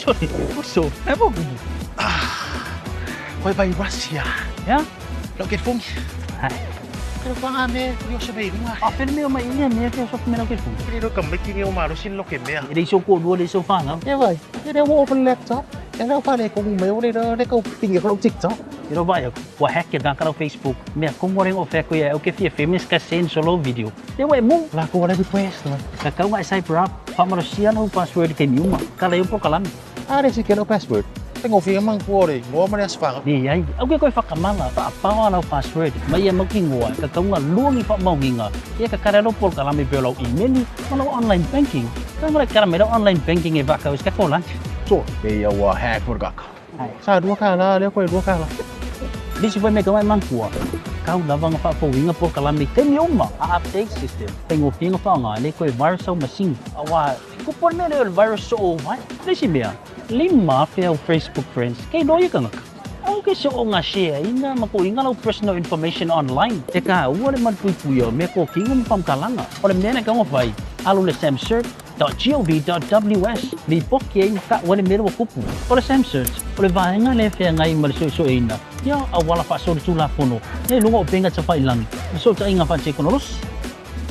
sorry. So, apa bu? Koi bay Russia. Ya? Lo ket fung. Hai. Pero pa ame, yo sa bay nga. Ah, pero may mainnya niya kaya sok meron kit. Pero do kam biki ngeu maru sin lo ket me. Ini so ko dua di sofa ngam. Như vậy, cái đó vô phần lệch đó. Cái đó phải để cùng mấy đây đó, để câu tình yêu không chích đó. Iro ba ya, wa hack kita kalau Facebook. Me ko mo ring ofe ko ya, o ke fie famous ka sen solo video. Dia wa mo Là cô đã request rồi. ka kau ngai sai prop, pa manusia no password ke miuma. Kala yo po kalam. À, đây chỉ cái password. Cái ngô phía mang cô đây, ngô mà đeo phẳng. Ni ai, o ke ko fa kamanga, pa pa na password. Mai ya maki ngwa, ka kau nga luang pa mau nginga. Ya ka kara lo po kalam be lo email ni, mana online banking. Ka ngara kara me online banking e ba ka ka ko lan. Rồi, bây giờ wa hack một gак. Hai. Sao đua cả là, đeo quay đua cả là. Di supaya mereka mai mangkua. Kau lavang fa po winga po kalami kemiuma a update system. Tengo pinga fa nga le koi virus sa machine. Awa, ko pon me le virus so vai. Desi mea. Lima fail Facebook friends. Kay doy ka nga. Ang kesyo nga share ina makuinga ng personal information online. Teka, wala man puyo me ko kingum pam kalanga. Wala mena ka nga vai. Alo le samsearch.gov.ws di pokyen ka wala mero kupu. Wala samsearch. Wala vai nga le fe ngai malso ina. Ya awala pa so tula puno. Ne lungo penga sa pailang. So ta inga pa check konos.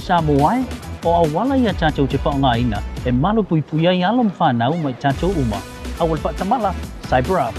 Sa buhay o awala ya chacho chepa nga ina. E malo puya yalom fa na may chacho uma. Awal pa tamala cyber up.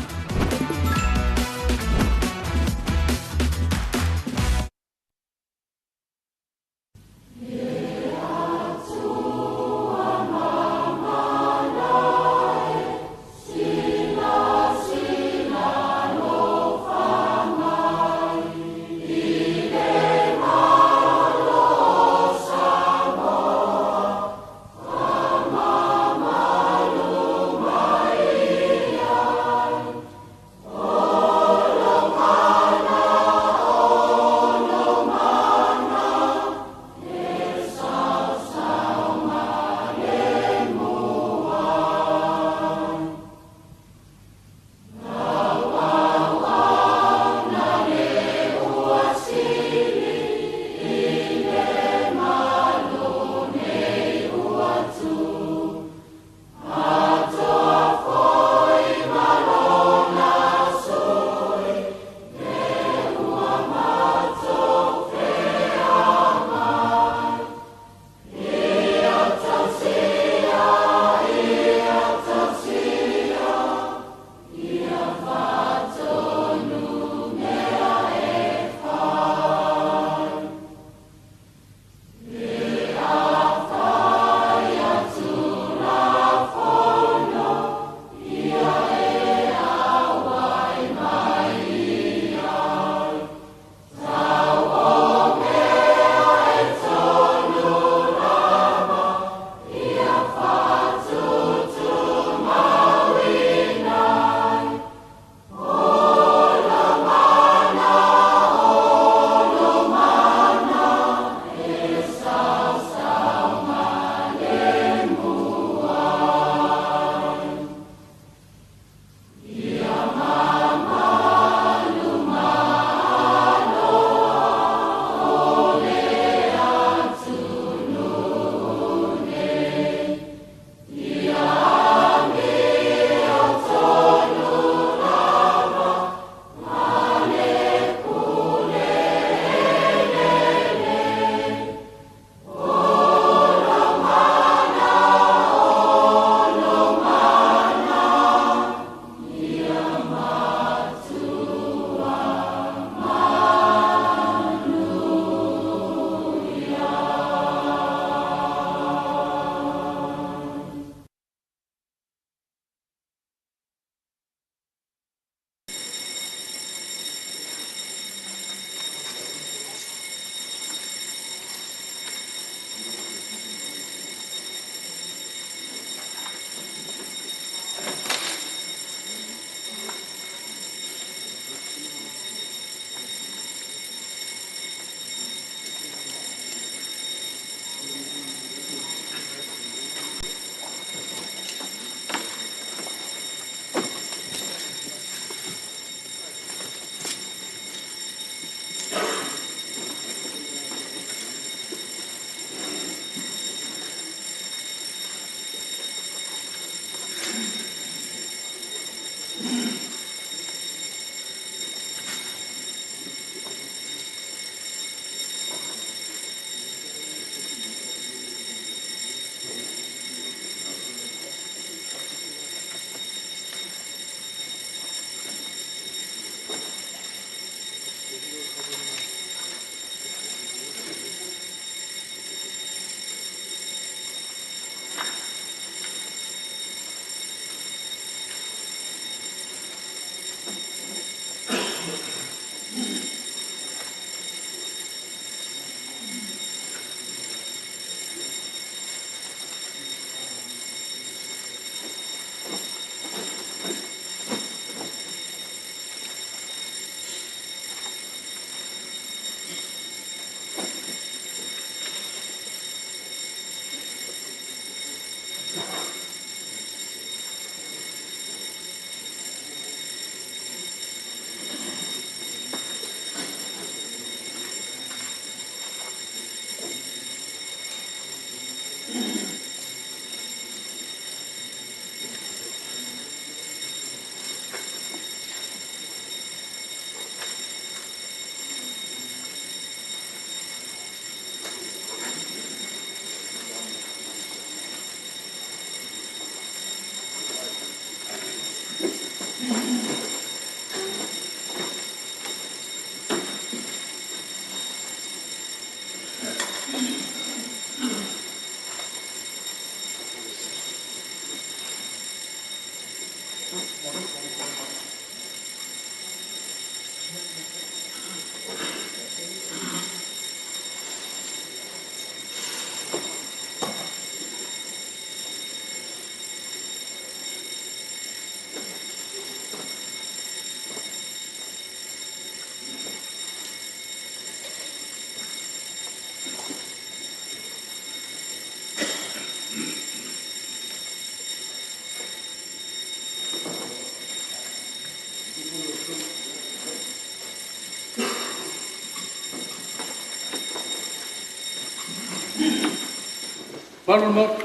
One more.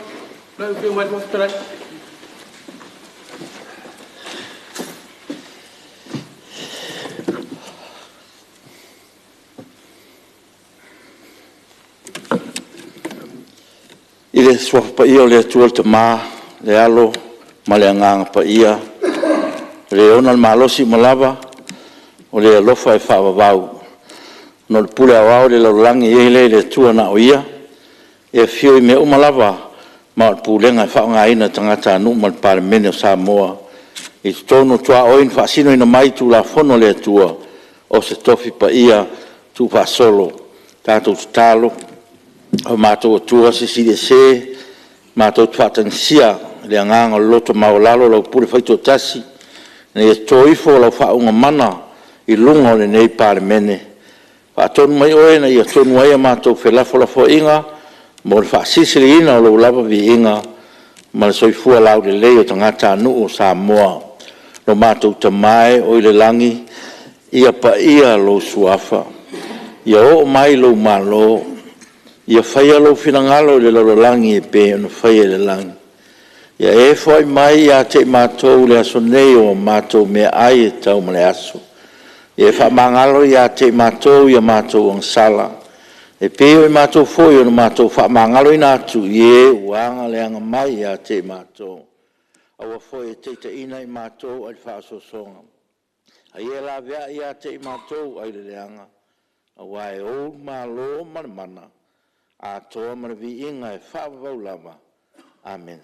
No, you might want to try. Ile swaf pa ia le tuol te ma le alo ma le nganga pa ia le ona malosi malava o le lofa e fa vau no le pule awao le langi ele le tua na o ia e fio me o malava ma le pulenga fa nga ina tangata nu mal Palemene o Samoa i tono tua oin fa sino ina mai tu la fono le tua o se tofi pa ia tu fa solo tato talo o mato tua se se mato fatansia le nganga loto maolalo lo pure faito tasi ne toifo lo fa unha mana i lunga le nei Palemene fa ton mai oe na ia ton mai mato felafo la fo inga mo fa sisilina lo lava vi inga ma so fu la le leo tangata nu o Samoa no mato tamai o le langi ia pa ia lo suafa ia o mai lo malo ia faia lo finangalo le lo langi e pe no faia le langi ia e foi mai ia te matou le asonei o matou me ai e tau male aso ia fa mangalo ia te matou ia matou ang sala e pe o matou foi o matou fa mangalo ina atu ie uanga le anga mai ia te matou awa foi te te ina i matou ai fa so songa ai e la vea ia te matou ai le anga awa e o malo mana a toa maravi inga e whaavau lava. Amen.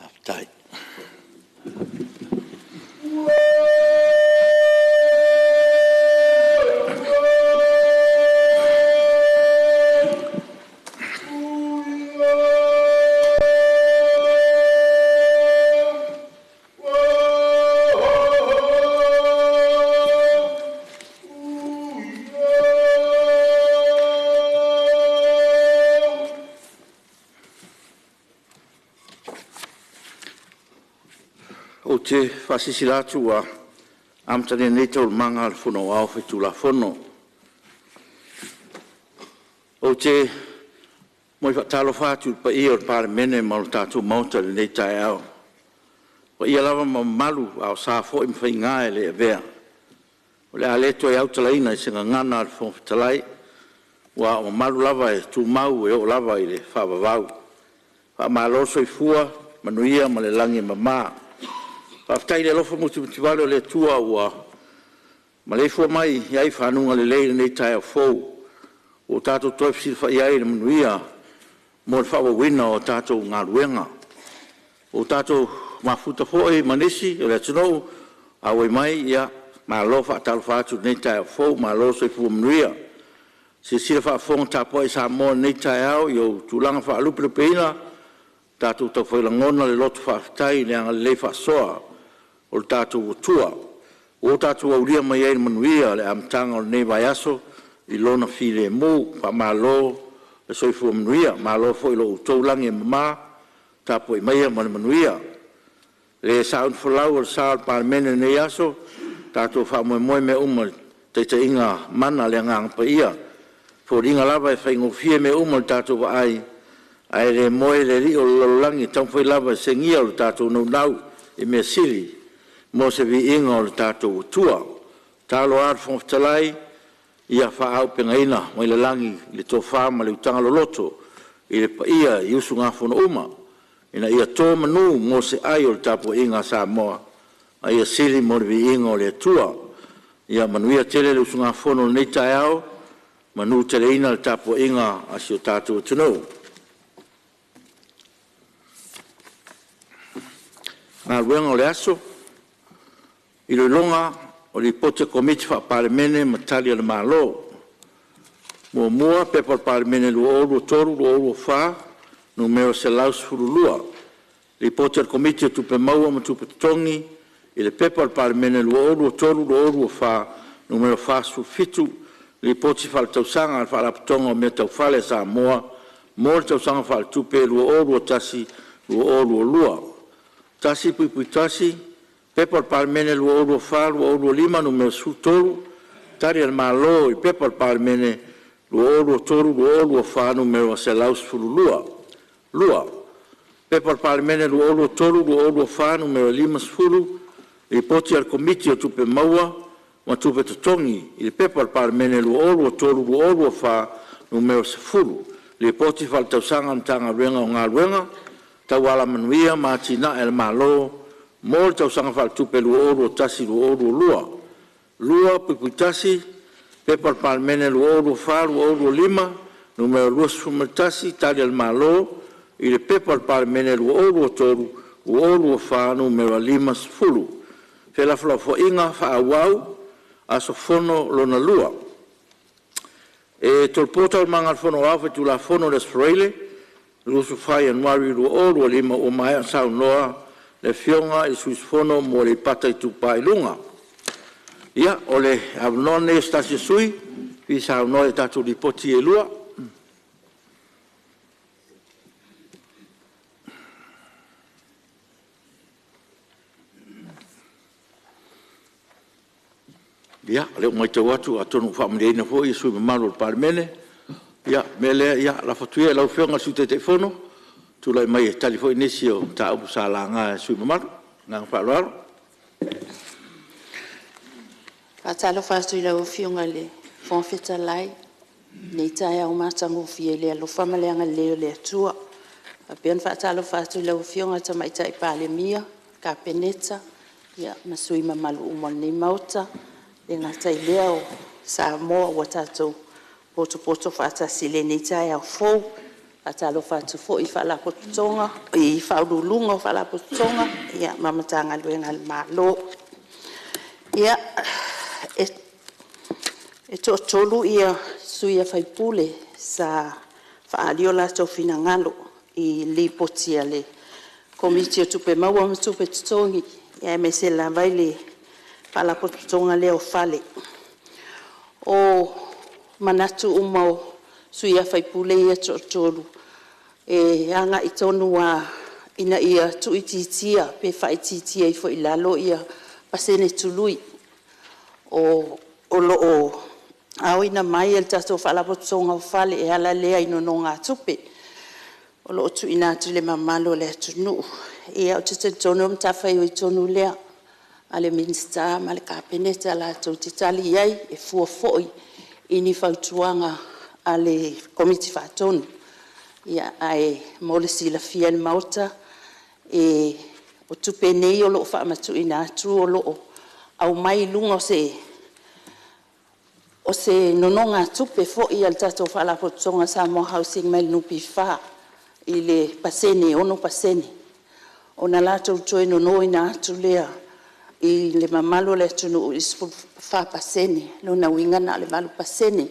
Aftai. O te whasisilatu a amtane nei tau manga al fono au whetu la fono. O te moi whatalo whatu pa ia o Palemene ma o tātou mauta le nei tai au. Pa ia lava ma malu au sa fo im whai ngae le avea. O le aleto e au talaina i senga ngana al fono whetalai wa o malu lava e tu mau e o lava i le whavavau. Wha maloso i fua manuia ma le langi mamaa. Aftai le lofa mutu tivalo le tua ua ma le fua mai iai whanunga le leile nei tai a fou o tātou toipsir wha iai le manuia mo le whawa wina o tātou ngā ruenga o tātou mafuta foe manisi o le atunou a wai mai ia ma lofa atalo whaatu nei tai a fou ma lo soi fua manuia se sira wha fonga tāpua i Samoa nei tai au i o tūlanga wha alupi le peina tātou tau whailangona le lotu whaafitai le anga le wha soa o le tātou tua. O tātou auria mai ai manuia le amtanga o nei vai aso i lona file mō, pa malo le soifua manuia, malo fo i lo utoulangi e mama, tāpo i maia ma le manuia. Le saun folau o le saal Palemene nei aso, tātou wha moe me uma te inga mana le ngang pa ia. Fo ringa lava e whaingofie me uma le tātou wa ai, ai le moe le ri o lololangi, tau whai lava se ngia o le tātou nau e mea sili. Mo se vi inga o le tātou tua. Tālo ar whongwhitalai, ia wha au pengaina, mai le langi, le tō whāma le utanga loloto, i le pa ia, i usu ngā whono uma. Ina ia tō manu, mo se ai o le tāpua inga Samoa. A ia sili mo le vi inga o le tua. Ia manuia tele le usu ngā whono nei tai au, manu tele ina le tāpua inga a si o tātou tunou. Ngā ruenga o le aso, i le longa o li pote komiti wha Palemene matali ala malo. Mua pepa o Palemene lua oru toru, lua oru wha, numero se laus furulua. Li pote komiti o tupe maua ma tupe tongi, i le pepa o Palemene lua oru toru, lua oru wha, numero wha su fitu, li pote wha le tausanga al wha la patonga o mea tau whale Samoa, mo le tausanga wha le tupe lua oru tasi, lua o lua. Tasi pui tasi, pepa palemene lua o fa, lua o lima numero sutolu, tari al malo i pepa palemene lua o toru, lua o fa numero selaus fululua. Lua, pepa palemene lua o toru, lua o fa numero lima sfulu, i poti al komiti o tupe maua, ma tupe totongi, i pepa palemene lua o toru, lua o fa numero sefulu. Le poti faltausanga mtanga ruenga o ngā ruenga, tau ala manuia ma tina el malo, mo tausanga faltupe lua o tasi lua o lua. Lua piputasi, pepa palemene lua o fa, lua o lima, numero lua sumatasi, tali el malo, i le pepa palemene lua o toru, lua o fa, numero lima sfulu. Fela flafo inga fa awau, aso fono lona lua. E tolpota o manga fono afe tu la fono les freile, lusu fai anuari lua o lima o mai sao noa, le fionga i suis fono mo le pata i tupai lunga. Ia, o le avnone stasi sui, fi sao noa e tatu li poti e lua. Ia, leo mai te watu atonu whaamreina fo i sui mamalo o palemene. Ia, mele, ia, la fatuia lau fionga su te fono. Tulai mai e tali fo inesi o ta upu sa la ngā sui mamalo. Ngā whaaloaro. Patalo fastu i lau fionga le fonfeta lai. Nei tae au matangu fie le alo whamaleanga leo le atua. Apean patalo fastu i lau fionga ta mai tai palemia, ka peneta. Ia, masui mamalo umon nei mauta. E ngā tai leo sa moa wa tātou poto whaatasi le nei tai au fōu. Atalo fatu fo i whala potonga, i whaurulunga o whala potonga. Ia, mamatanga luenga le malo. Ia, e to tolu ia suia whaipule sa whaalio la tau whina ngalo i li potia le komiti o tupe maua ma tupe tutongi. Ia, me se la vai le whala potonga leo whale. O manatu umau suia whaipule ia tolu. E anga i tonu a ina ia tuititia, pe whaititia i fo i lalo ia pasene tului. O loo au ina mai el tato whala potonga o whale e ala lea ino no ngā tupe. O loo tu ina atu le mamalo le atunu. E au te tonu mtawhai o i tonu lea. Ale minsta, ma le kapeneta la tau te tali iai e fua foi i ni whautuanga ale komiti whatonu. Ia ai mole si la fia ni mauta e o tupe nei o loo whaamatu ina atu o loo au mai lunga o se nononga tupe fo i al tato whala potonga sa mo housing mai nupi wha i le pasene, ono pasene. O na lato toi nono ina atu lea i le mamalo le tunu i wha pasene, lo na wingana le malu pasene,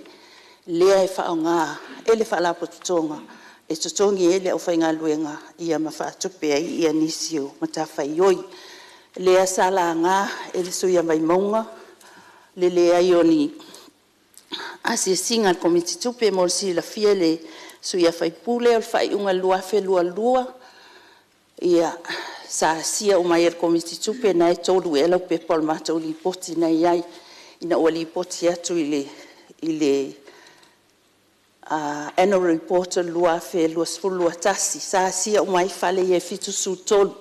lea e wha o ngā, e le whala potonga. E totongi ele au whainga luenga ia mawhaatupe ai ia nisio matawhai oi. Lea sala ngā e le suia mai maunga, le lea ioni asi singa komiti tupe mo si la fia le suia whaipule o whai unga luafe lua. Ia sa sia o mai er komiti tupe na e tolu e lau pe pol matou li poti na iai ina ua li poti atu i le annual report lua fe lua sfulu atasi sa sia o mai fale e fitu su tolu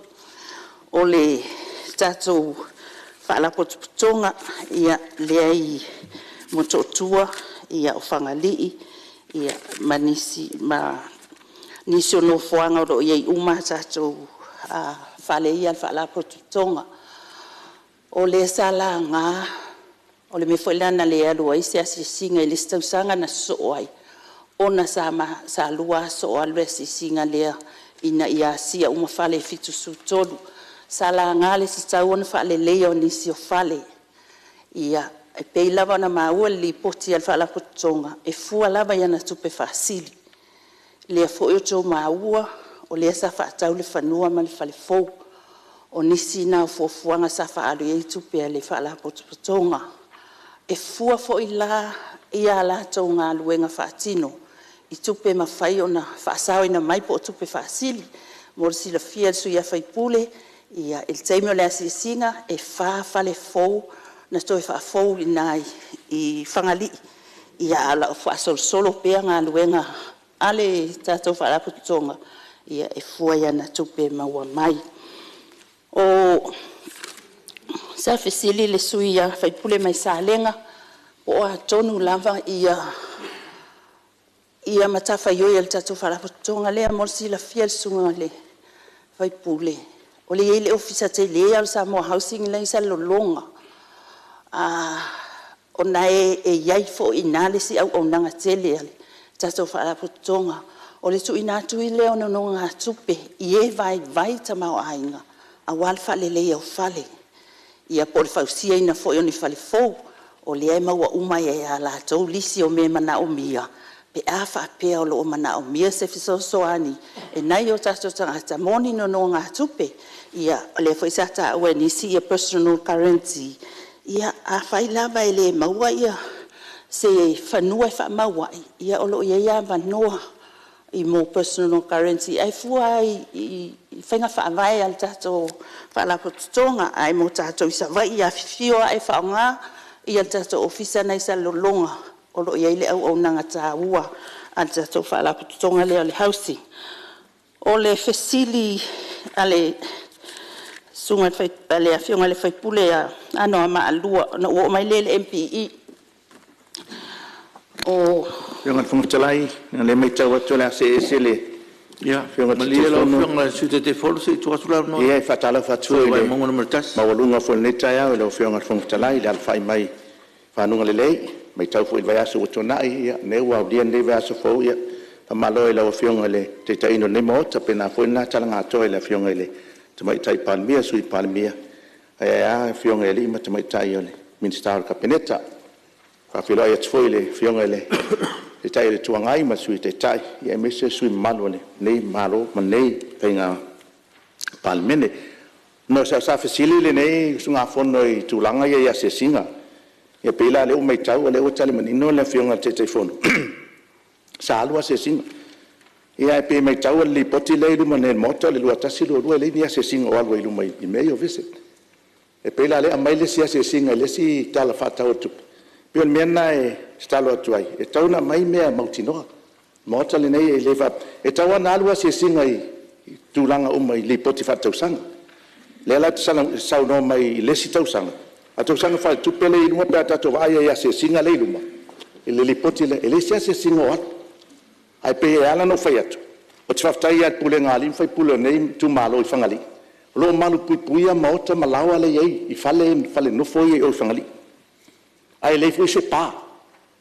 o le tatou whala potonga ia lea i mototua ia o whangalii ia manisi nisi o no fuanga o iei uma tatou whale ia whala potonga o le sala ngā o le me whailana le alua i se asisinga i le stausanga na soai ona sa lua so alwe si singa lea ina ia sia uma fale fitu su tolu sala ngale si tau ona fale leo ni si o fale ia e pei lava na maua li poti al fala potonga e fua lava yana tupe fasili lea fo yo tau maua o lea sa fa tau le fanua ma le fale fou o nisi na fuanga sa fa alu e tupe le fala potonga e fua fo ila ia la tau ngā luenga fatino i tupe mawhai o na whaasau ina mai po tupe whaasili mo sila fia su ia fai pule ia il taimi o le asisinga e fale fou na toi fou inai I fangali ia ala fa solo pe nga luenga ale tato fala putonga ia e fua ia na tupe maua mai o sa fesili le suia fai pule mai salenga o a tonu lava ia matafa yo ia tato fala putonga le morsi la fiel sunga le fai pule o le ile ofisa te le al sa mo housing le sa lolonga ona iai fo inale si au onanga tele ale tato fala putonga o le tu ina tu ile ona no nga tupe ie vai tamao ainga a wal fale le o fale ia por fausia ina fo oni fale fo o le ai maua uma ia la tau lisi o me mana o mia pe afa pe o lo mana o mia se fiso ani e nai o tato tanga moni no nga tupe ia le fo isata o ni si personal currency ia a fai lava ele maua ia se fanua fa maua ia olo ia vanoa I mo personal currency ai fua I fenga fa vai al tato fa la potonga ai mo tato isa vai ia fio ai fa nga ia tato ofisa na isa lolonga olo ia ile au nanga taua al tato fa la potonga le housing ole fesili ale sunga fai pale a fionga le fai pule ano ma alua no o mai le MPE o fionga fontalai le mai tau tola se le ya fionga fionga su te folo se tu asula no ia fatala fatu le mo no mertas ma walunga fo le taia le fionga fontalai le fai mai fanunga le lei mai tau fo vai aso tona ia ne wa dia ne vai aso fo ia pa malo le fionga le te taino ne mo ta pena fo na tala to le fionga le mai tai Palemene sui Palemene a fionga le ma mai tai ole minister kapeneta fa filo ia tfoile fionga le te tai le tuangai ma sui te tai ia mese sui malole nei malo ma nei penga Palemene no sa fasili le nei sunga fono I tulanga ia se singa ia pela le mai tau le o tale manino le fionga te fono sa alwa se singa ia pe mai tau le poti le lu mane moto le lu atasi lu le ni se singa o algo lu mai I meio visit e pela le mai le se singa le si tala fata o tu pe mena e stalo atuai e tau na mai mea mautino moto le nei le fa e tau na alwa se singa I tulanga o mai le poti fata usanga le la tsala sau no mai le si tau sanga a tau sanga fa tu pele I lu pe ata vai ia se singa le lu ma le poti le se singa o ai pe ala no fai atu o te whaftai at pule ngali fai pule nei tu malo I whangali lo malu puipuia maota malawa le iei I fale no foi o whangali ai le fui se pa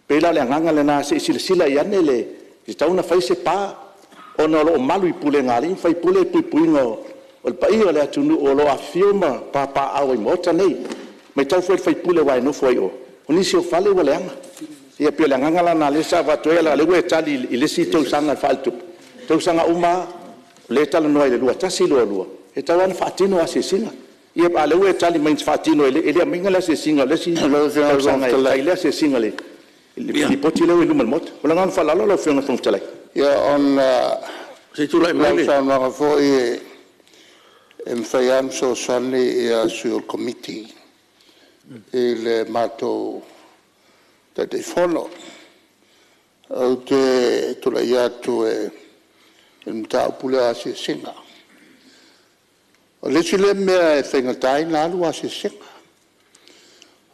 pe la le nganga le na se sila iane le I tauna fai se pa o no lo malu I pule ngali fai pule puipuinga o le pai o le atunu o lo a fioma pa au I maota nei mai tau fai pule wai no foi o nisi o fale wale anga ia pe la nganga na le sa va toela le we tali I le si to sanga faltu to sanga uma le tala no le lua tasi lua e tawana fatino a se singa ia pa le we tali main fatino ele minga la se singa le si lo sanga le se singa le li poti le lu mot wala ngan fa la lo fiona fon tala ia on se tu lai mai sa ma fo e faiam so sani ia sul committee il mato te fono au te tula ia tu e mta pula se singa o le chile me fenga tai na lu se singa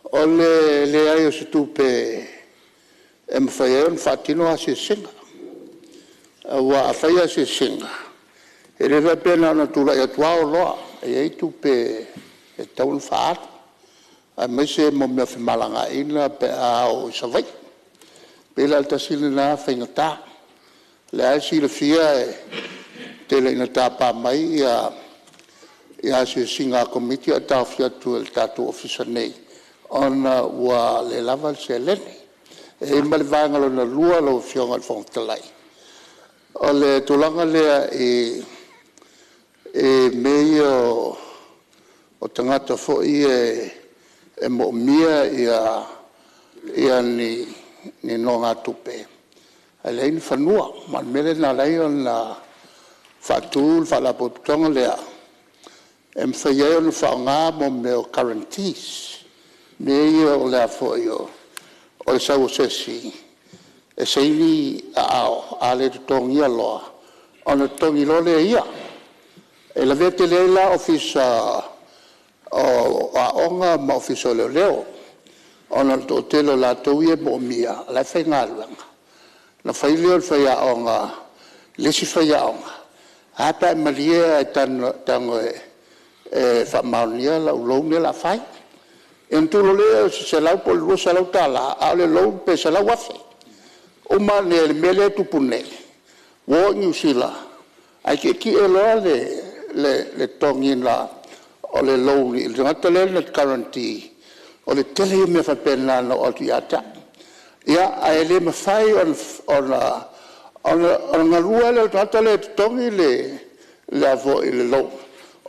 o le ai o tu pe faia fatino se singa wa faia se singa e le pena na tula ia tua o lo e tu pe e taun fa a mese mo me malanga ina pe o savai pela alta silina fengata le asi le fia te le na tapa mai ia se singa committee ata fia tu el tatu officer nei on wa le lava se leni e mal vanga lo na lua lo fionga al fontalai o le tulanga le meio o tangata fo e mo mia ia ni no nga tupe ale in fanua man mele na lai on Fatul fala potong lea. Whaiai o whaonga mo meo guarantees. Ne o lea fo yo. O le sau sesi. E seini a ao. A le tongi aloa. O na tongi lo le ia. E la vete leila ofisa o a onga ma ofisa leo leo. O na to telo la tauia mo mia. La whai ngāluanga. Na whai leo whai a onga. Lesi whai a onga. Hapa malia e tango e whamaunia la uloune la whai. E nturo leo se lau po lua se lau tala. A le lau pe se lau wafe. O ma ne le mele tupune. Wo New Zealand. Ai ki e loa le tongin la o le louni. Le ngata le guarantee. O le tele i me whapena na o ti ata. Ia ai le mawhai on ngarua le ngata le tongi le avo i le lou.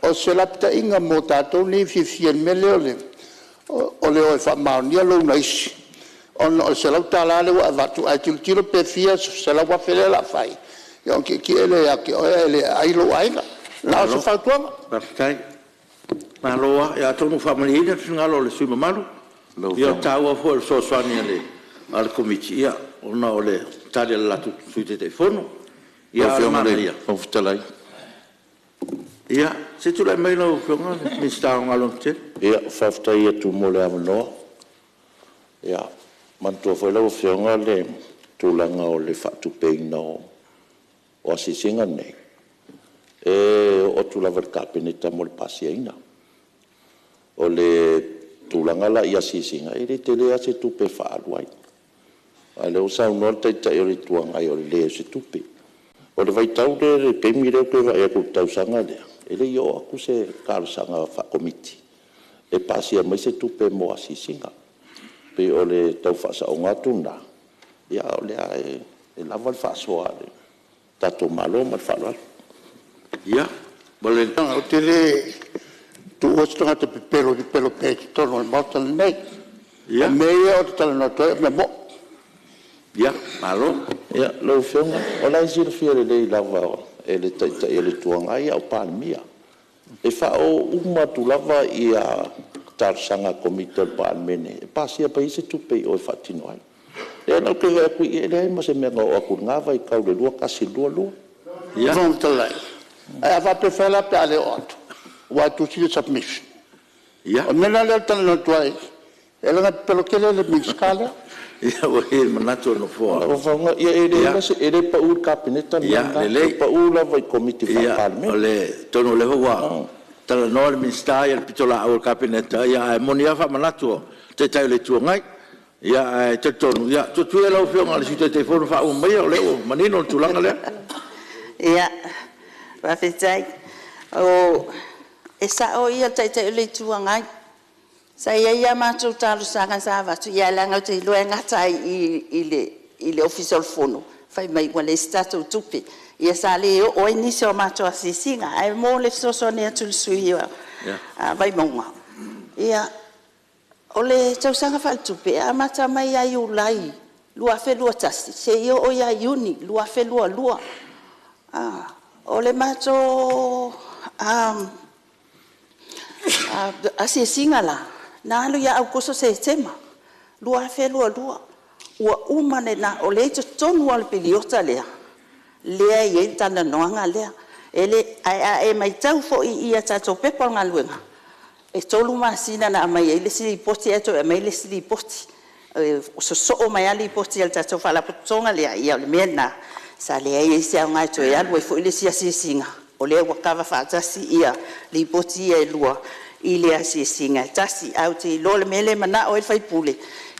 O se lapta inga mo tātou ni fifien mele o le o e whamaunia lou na isi. O se lau tāla le wa vatu ai tilo pe fia se lau wafele la whai. Ia ki ele a ki oe ele ailo ainga. Lao se whautuanga. Pakai. Maloa, ia tonu whamarina ngalo le suma malu. Ia tāua fo le soswani ale komiti ia. Ona o le tari ala latu suite te fono. Ia ale manaia. O fitalai. Ia, se tu lai mai lau whionga, Mr. Ngalong te. Ia, whaftai e tu mole amanoa. Ia, mantua foi lau whionga le tūlanga o le whatupeina o asisinga nei. E o tūlawa le kāpeneta mo le pasiaina. O le tūlanga la i asisinga, i re te lea se tupe whaaluai. A leo sau noa taitai o le tuangai o le lea se tupe. O le vaitau le peimi reo koe vai aku tausanga lea. E le io aku se kārsanga whakomiti. E pasia mai se tupe mo asisinga. Pe o le tau whasa o ngā tuna. Ia o lea e lava le whasoa le. Tato malo ma le whalwala. Ia, bole. O te le tu ostanga te pepelo peki tono le mauta le nei. Ia. Mea o te tala no toi me mo. Ia, malo. Ia, lau whionga. O lai zira fia le lei lava e le taitai e le tuangai au Palemene. E whao uma tu lava i a tarsanga komita Palemene. E pasia pa ise tupe o e whatino ai. E anau ke hea kui e lei ma se mea ngau akur ngāwa i kau le lua kasi lua. Ia. Vong talai. Ai ava pe whela pe ale oto. Wai tu si submission. Ia. O mena leo tala no tuai. E langa pelo kele le minskala. Ia, o he manatu no fua. O whaunga, ia e le pa ur kāpeneta. Ia, le pa ur lava i komiti Palemene. Ia, o le tono le hoa. Tala noa le minsta ia le pitola au kabineta. Ia, e moni afa manatu te tai le tuangai. Ia, e te tonu. Ia, tutu e lau whionga le sute te whono wha umai o leo. Manino le tulanga lea. Ia, whawhetai. O, e sa o ia tai le tuangai. Sa ia mātou tālu sanga sa watu. Ia langa te loe ngatai i le official fono. Whai mai wa le statou tupi. Ia sa le o nisi o mātou asisinga. Ai mō le soso ne atu le sui ia. Vai maunga. Ia, o le tausanga whal tupi. A mata mai ai ulai. Lua fe lua tasi. Se ia o ia iuni. Lua fe lua. O le mātou asisinga la. Na alu ia au koso se tema. Lua fe lua. Ua umane na o le tonu al piliota lea. Lea i e tana noanga lea. Ele e mai tau fo i ia tato pepa ngā luenga. E tolu masina na mai e le sili poti eto e mai le sili poti. O so o mai ali poti al tato whala potonga lea ia le mena. Sa lea i se au ngai to e alu e fo i le sia singa. O lea wakawa whaatasi ia li poti e lua. I le asisinga tasi au te lole mele mana o e whaipule.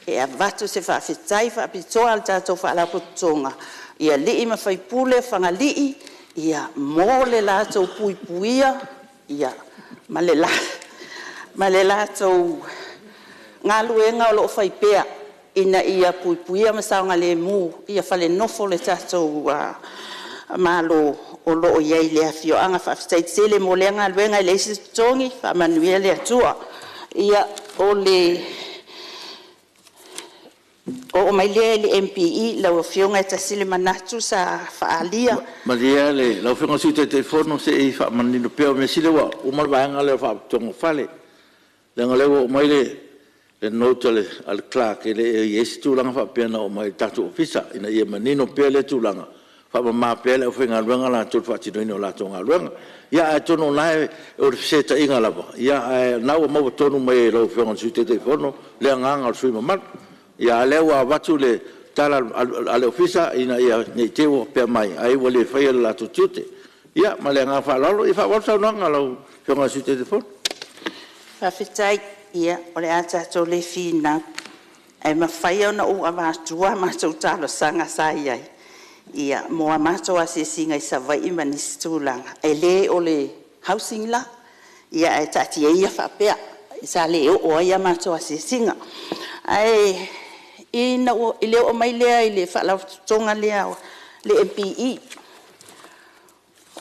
E a vatu se whawhetai whapitoa al tātou whaalapotonga. Ia lii ma whaipule whangalii. Ia mōle lātou puipuia. Ia ma le lātou ngā luenga o lo whaipea. Ina ia puipuia ma saunga le mū. Ia whale nofo le tātou malo o lo iai le afio anga whawhetai tele mo le ngā luenga i le isi tongi whamanuia le atua. Ia o le O mai lea le MPE lau fionga e tasile manatu sa faalia. Maria le lau whenga sui te telefono se i wha manino peo me sile wa umar vaenga le wha tongo whale. Le nga lewa o mai le nota le al Clark e le e esi tūlanga wha pēna o mai tatu ofisa ina ia manino peo le tūlanga. Wha ma peo le o whenga luenga la tūl wha tinoino la tonga luenga. Ia e tono nai o le fseta inga lava. Ia e nau maua tonu mai e lau whenga sui te telefono le anganga al sui mamatu. Ia lewa watu le tala ale ofisa ina ia nei tewo pe mai ai wale fai la tutute ia male nga fa lolo i fa wasa no nga lo fionga su telefon Fa fitai ia ole ata to le fina ai ma fai ona o ava tua ma to talo sanga sai ai ia mo ma to asisinga isa vai manistulanga ele ole housing la ia e tati ia fa pe isa le o ia ma to asisinga ai ina o ile o mai lea ile fa la tonga lea le MPE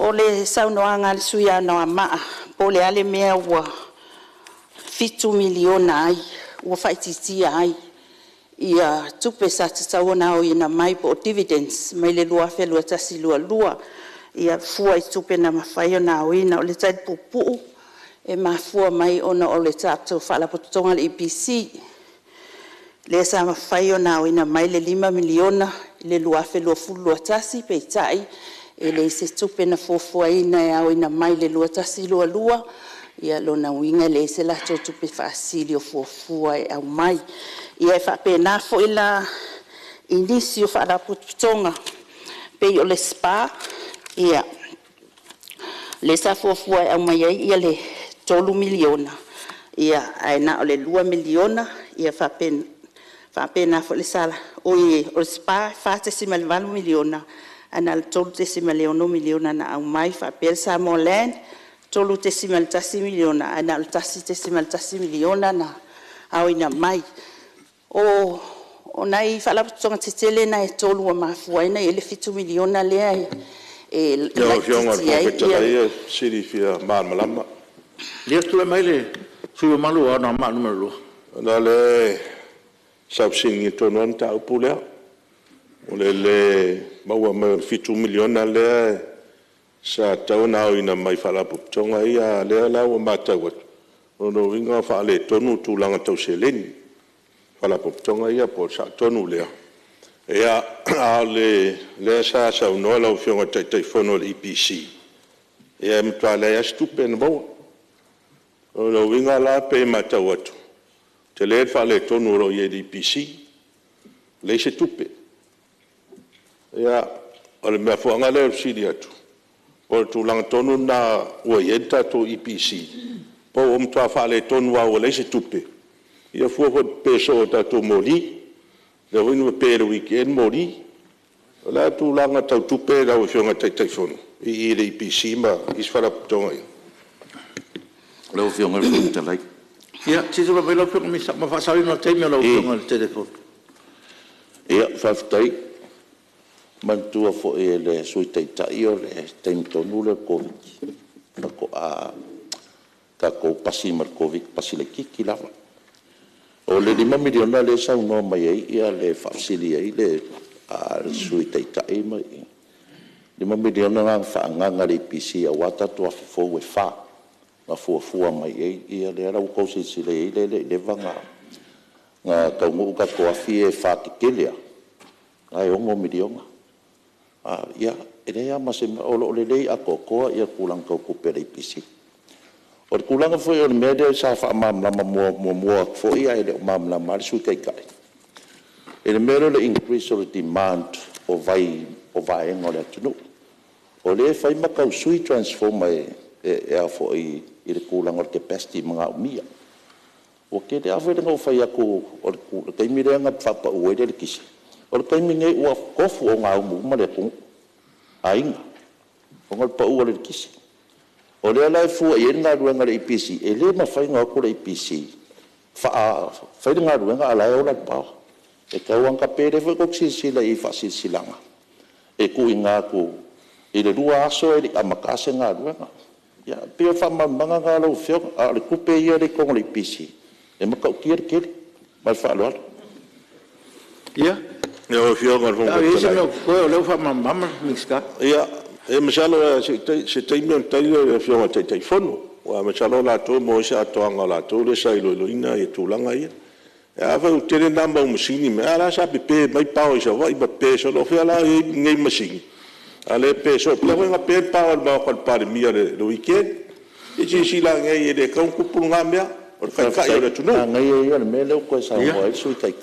o le saunoanga le suia no ma po le ale mea wa 5 miliona ai wa faititi ai ia tupe sa tsaona o ina mai po dividends mai le lua fe lua tasi lua ia fua i tupe na mafai na o ina o le tai pupu e mafua mai ona o le tapto fa la tonga le EPC le sa mafai ona o ina mai le 5 miliona le lua fe lua fulu tasi pe tai e le se tupe na fofua ina o ina mai le lua tasi lua ia lona winga le se la tupe fasilio fofua e au mai ia fa pena fo ila inicio fa la putonga pe o le spa ia le sa fofua e au mai ia le 3 miliona ia ai na o le 2 miliona ia fa pena fo le sala o spa fa te simal 1 miliona ana le tolu te simal 1 miliona na au mai fa per sa molen tolu te simal 3 miliona ana le tasi te simal 3 miliona na au ina mai o nai fa la tonga tele na tolu o mafua ina ele 5 miliona le ai e la fionga ko ia siri fia malama le tu mai le su malu ana ma numero na le sabsingi tonon ta upula o le maua mai 5 miliona le sa tauna ina mai fala tonga ia le la o mata wat o no winga fa le tonu tu langa tau seleni fala tonga ia po sa tonu le ia le sa no la fionga tai fono le EPC ia mtua le stupen bo o no winga la pe mata wat te le fa le tonu ro ye EPC le se tupe ia o le me fuanga le sidi atu o tu lang tonu na o yenta to EPC po mtua fa le tonu wa o le se tupe ia fu peso ta to moli le winu pe le weekend moli la tu langa ta tupe la o fionga tai fono i le EPC ma isfara tonga lo fionga le talai ia ti so vai lo fionga mi sa ma fa sa no te me lo fionga le telefono ia faftai mantua fo e le sui tai o le tonu le covid ko a ka ko pasi mar covid pasi le kiki lava o le 5 miliona le sa no mai ia le fasili ai le a sui tai mai 5 miliona nga fa nga le pc a wata to fo we fa na fo mai ia le ra ko si le vanga nga ka mo ka ko afie fa kilia ai o mo miliona ia ele ia mas o le lei a ko ia kulang ko pere pisi o kulang foi o mede sa fa mam la mo fo ia ele mam la mar su kai ele mero le increase of demand o vai ngole tunu o le fai ma ka sui transform e a fo i le kulang o capacity mga umia o ke de ave no fai ko o kai mirenga fa pa o ele kisi o kai minge o kofu o nga mu ma le ku ainga o ngol pa o le kisi o le lai fu e nga ruanga le EPC ele ma fai nga ko le EPC fa nga ruanga ala o la pa e ka wang ka pere fo ko sila i fa silanga e ku inga ko e le rua aso e amakase nga ruanga ya pe fa manga nga lo fio a le kupe ia le ko le EPC e ma ka kier ma fa lo Ia. Ya o fio ngal fo. Ia se no ko le fa mama miska. Ia e masalo se te mi tai le fio ngal tai fono. Wa masalo la to mo se atoanga la to le sai lo ina e tulanga ia. Ya fa u tele namba musini me ala sa pe mai pau isa vai ba pe so lo fe ala ngai masini. Ale pe so la nga pe pau ba ko pare mi le weekend. E si la ngai e de kan ku punga mea. O kai le tunu. Ngai ia le mele ko sa mo e sui kai.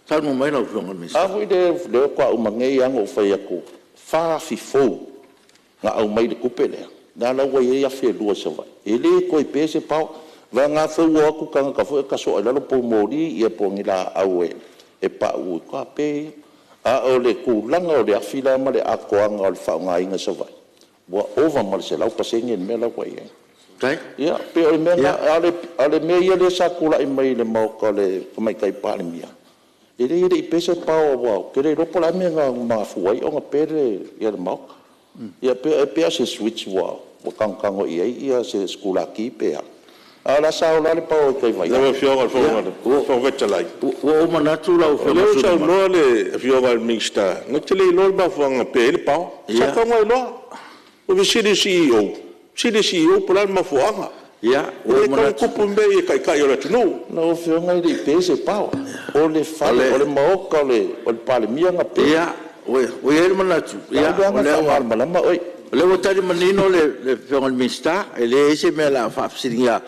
Tal mo mai no fionga mis. A hui de kwa umangei ang o fai aku. Fa fi fo. Nga au mai de kupele. Na la wa ia fe lua sa vai. Ele ko i pese pau. Va nga fo wa ku ka ka fo ka so ala lo po mori ia po ngila au e pa u ka pe. A o le ku langa o le afila ma le akoanga o le fa nga inga sa vai. Wa over mal se lau pasengi me la wa ia. Kai? Ia, pe o me ale me ia le sa kula i mai le mau ka le mai kai Palemene. Ele i pese pau wa ke le ropo la me nga ma fuai o nga pere ia le mau. Ia pe se switch wa kang o ia se skula ki pe. Ala sa o la le pau kai vai. Na fio ngal fo vetalai. O manatu la o fio. Le sa no le fio ngal mixta. Ngotele lo ba fo nga pe le pau. Sa ka ngoi lo. O vi CEO. Sili CEO por alma fuanga. Ia, o mana kupumbe e kai ora tunu. No fio ngai di pese pau. O le fale, o le maoka o le Palemene nga pe. Ia, o ia manatu. Ia, o le o malama oi. Le o tari manino le fio ngal mista, ele ese me la fa singa.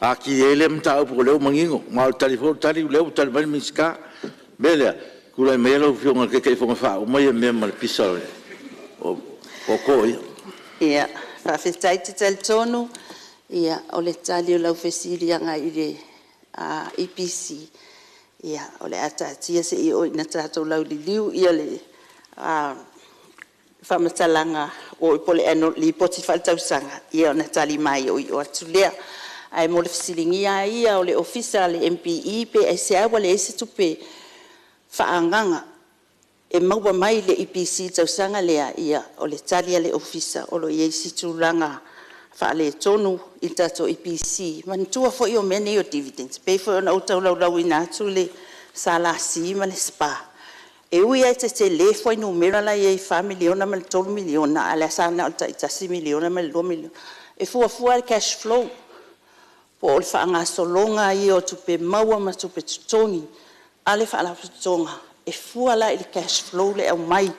Aki ele mta o le mangingo, ma o telefone tari le o tari mal miska. Bele, kula me lo fio ngal ke fo fa, o mai me mal pisole. O ko ia. Ia. Whawhetai te tel tonu, ia o le tali o lau whesiri anga i le EPC. Ia o le atatia se i o ina tātou lau li liu, ia le whamatalanga o i pole ano li poti whaltausanga, ia o na tali mai o i o atu lea. Ai mo le whesiringia ia o le ofisa le MPE pe ai se awa le ese tupe whaanganga. E maua mai le EPC tausanga lea ia o le talia le ofisa o lo iei situlanga wha le tonu i tato EPC. Mantua fo i o mene i o dividends. Pei fo i o tau lau i nātu le salasi ma le spa. E ui ai te le fo i numera la iei 5 miliona ma le 3 miliona. A le asana o ta i tasi miliona ma le 2 miliona. E fua le cash flow. Po o le wha ngā solonga i o tupe maua ma tupe tutongi. A le wha la tutonga. E fua la i cash flow le au mai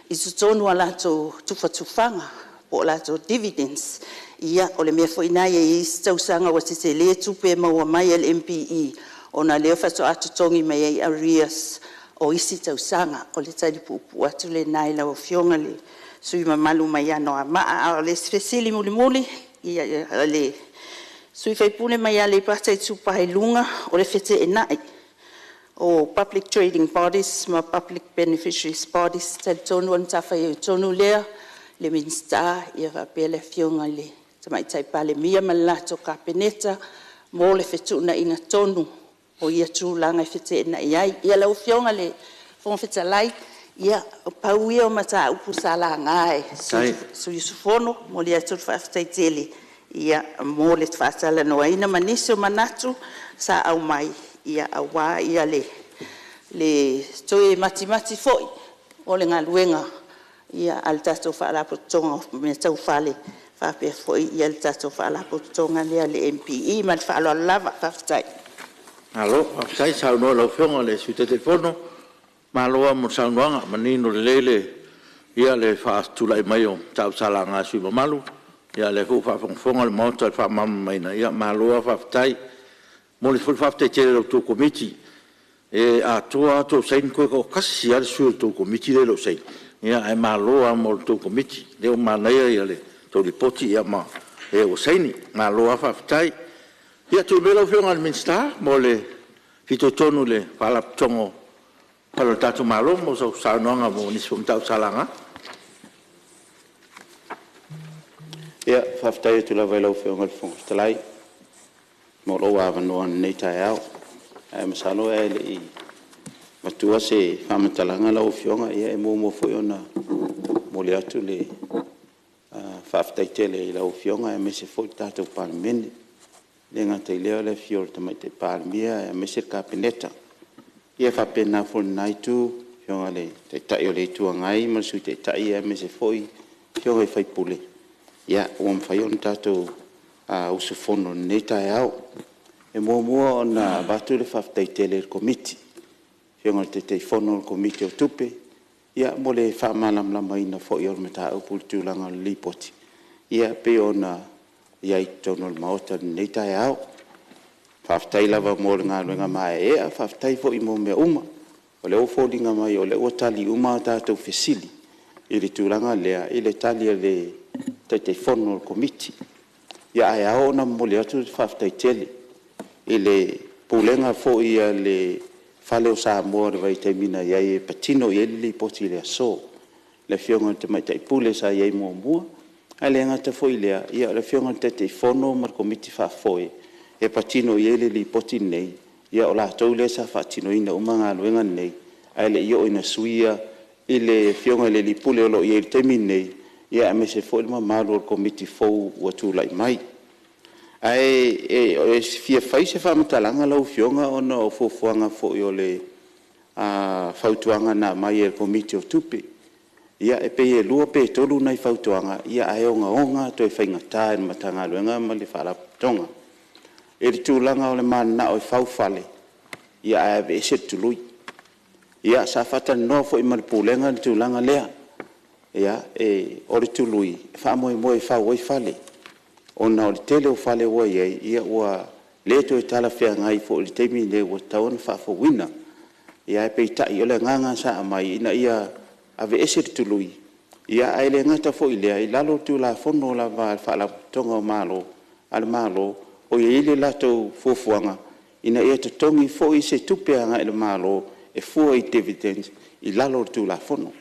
i tutonu ala to tufanga po la to dividends ia o le mea fo ina ia i tausanga wa te le tupe maua mai le MPE o na leo fato atu tongi mai ai arrears o isi tausanga o le tali pupu atu le nai la o fionga le sui mamalu mai ano a maa o le spesili muli ia le sui faipune mai a le pata i tupai lunga o le fete e nai o public trading bodies, ma public beneficiaries bodies, tel tonu an tafa i tonu lea, le minsta, ia va pele fionga le, tamai tai Palemene ma lato kapeneta, mo le fetuna inga tonu, o ia tu langa i fete na iai, ia lau fionga le, fong feta lai, ia pau ia o mata upu sala ngai, su yusufono, mo le atu whaftai tele, ia mo le tfasala noa ina manisi o manatu, sa au mai, ia awa ia le toe mati foi o le ngaluenga ia al tato fa la potonga me tau fale fa pe foi ia al tato fa la potonga le MPE man fa lo lava fa ftai alo ftai sa no lo fonga le su telefono ma lo mo sa no manino le ia le fa tu lai mai o tau sala nga su malu ia le fa fonga le mo fa mam mai na ia ma lo fa ftai mo le fulfafte te lo to committee e a to sein ko kasi al sul to committee lo sei ia ai malo a mo to committee le o manai ia le to ripoti ia ma e o sei ma lo a faftai ia to melo fiong al minsta mo le fito tonu le pala tongo pala tatu malo mo sa no nga mo ni sum tau salanga Ia faftai tu la vai lo fiong al fong stalai mo lo wa no nei tai au e masalo e le matua se famatalanga la ofionga ia e mo foi ona mo le atu le faftai tele la ofionga e mese foi tato Palemene le ngata le le fior te mai te Palemene e mese kapeneta Ia whapena whonai tū, whionga le, te tai o le tua ngai, masu te tai e me se foi, whionga i whaipule. Ia, uam whai on tātou usu whono nei tai au. E mua o na watu le whaftai tele le komiti. Whionga te te whono le komiti o tupe. Ia, mo le whamalamlama ina fwoi o mata au puli tūlanga le lipoti. Ia, pe o na iai tono le maota nei tai au. Whaftai lava mo le ngā luenga mai ea, whaftai fo i mo mea uma. O le ofolinga mai o le o tali uma tātou fesili. I le tūranga lea, i le tali le te whono le komiti. Ia ai ao na mo le atu whaftai tele. I le pūlenga fo i le whale o Samoa le vai taimina iai e patino i ele poti le aso. Le whionga te mai tai pule sa iai mua. Ai le ngata fo i lea, ia le whionga te whono mar komiti whafoi. E patino i ele li poti nei, ia o la tau le sa fatino ina umanga luenga nei, ai le io ina suia, i le whionga le li pule o lo i ele temi nei, ia me se fo ilma malu o komiti fau ua tūlai mai. Ai e fia fai se whamatalanga lau whionga o na o fufuanga fo i o le fautuanga na mai e komiti o tupi. Ia e pe e lua pe tolu nai fautuanga, ia ai onga to e whaingataa e matanga luenga ma le whalatonga. E le tūlanga o le mana o i whauwhale, ia ae e se tului. Ia sa whata no fo i maripūlenga le tūlanga lea. Ia o le tului, whamoe moe whau oi whale. O na o le tele o whale ua iei, ia ua leto e tala whea ngai fo le teimi le ua tauna whawhawina. Ia e peitai o le nganga sa amai, ina ia ave e se tului. Ia ae le ngata fo i lea, i lalo tūla whono la whala tonga o malo, ale malo, o ia ile lato fufuanga ina ia te tongi fo i se tupeanga i le malo e fua i dividends i lalo tu la fono.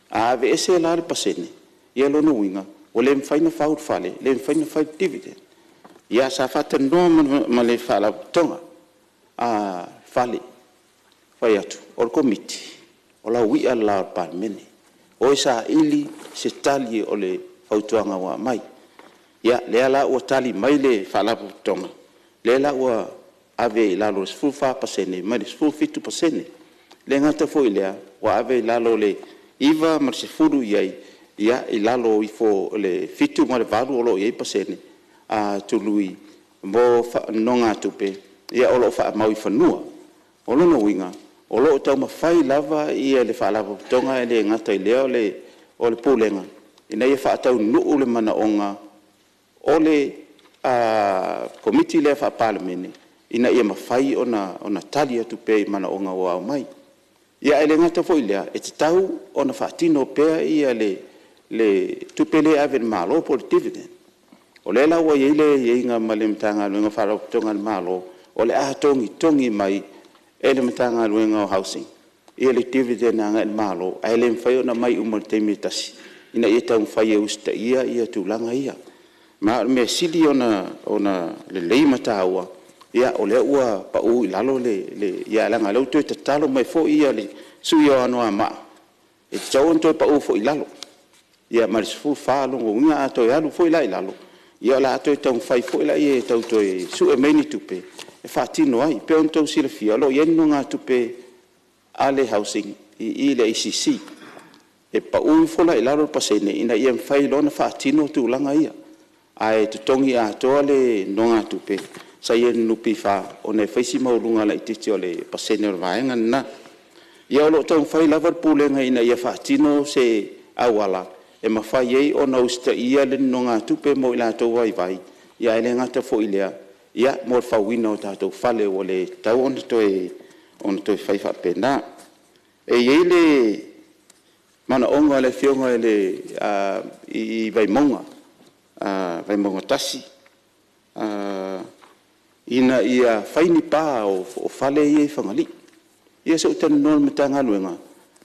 A ave ese la le pasene, ia lono winga, o le mwhaina whaut fale, le mwhaina whaut dividend. Ia sa fata no ma le whala tonga, a fale, whai atu, o le komiti, o la wia la Palemene, o isa ili se tali o le whautuanga wa mai. Ia, lea la ua tali mai le whalapu tonga. Lea la ua ave i lalo le 4%, mai le 4.5%. Le ngata fo i lea, ua ave i lalo le iwa ma se furu iai, ia i lalo i fo le fitu ma le valu o lo iai pasene, a tului mo nonga tupe, ia o lo wha mau i whanua. O lo no winga, o lo tau ma whai lava ia le whalapu tonga e le ngata i lea o le pūlenga. Ina ia wha tau nuu le mana onga, o le komiti le fa Palemene ina ia mafai ona tali atu pe mana onga wa mai ia ele ngata foi lea e tau ona fatino pe ia le tupele ave malo por dividend o le la wa ile inga male mtanga nga fara tonga malo o le tongi mai ele mtanga nga housing ia le dividend nga malo ele mfai ona mai umar temitasi ina ia tau mfai usta ia tulanga ia ma me sili ona le leima taua ia o le ua pa u lalo le ia langa lo to talo mai fo ia le sui o ano ama e tau to pa u fo lalo ia ma fu fa lo nga to ia lu fo lalo ia la to tau fai fo la ia tau to su e meni tupe e fa tino ai pe on to sila fia lo yen no nga tupe ale housing i le ICC e pa u fo lalo pasene ina ia fai lo na fa tino tu langa ia ai te tongi a toa le nonga tupe sa ia nupi fa o ne faisi maulunga la ititi o le pasene o vaenga na ia o lo tau fai lava pulenga ina ia fatino se awala e mawhai ei o na usta ia le nonga tupe mo ila tau vai ia ele ngata fo ilea ia mo fawina o tātou fale o le tau on toi fai fa pena e iei le mana onga le fionga le i vai monga vai monga tasi ina ia faini pa o fale ia fangali ia se utan non metanga luenga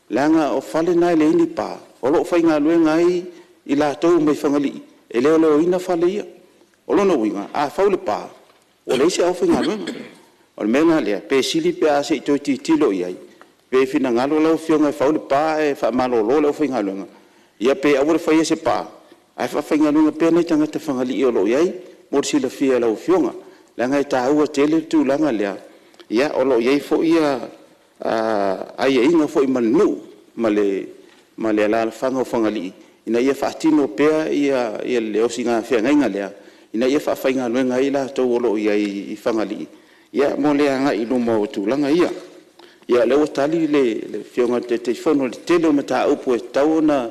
langa o fale nai le ni pa o lo fainga luenga ai ila to mai fangali e le ina fale ia o lo no winga a faule pa o le se o fainga luenga o menga le pe sili pe a se to tilo ia pe fina ngalo lo fionga faule pa e fa malo lo fainga luenga ia pe a fa ia se pa ai fa fainga luenga pe nei tanga te fangali o lo ia mo sila fia lo fionga langa ta ua tele tu langa lea ia o lo ia fo ia ai inga fo i manu male ala fanga fangali ina ia fatino pea ia le osinga fe nga lea ina ia fa fainga no nga ila to wolo ia i fangali ia mo le nga i lumo tulanga ia le otali le fionga te fono le tele mata upo tauna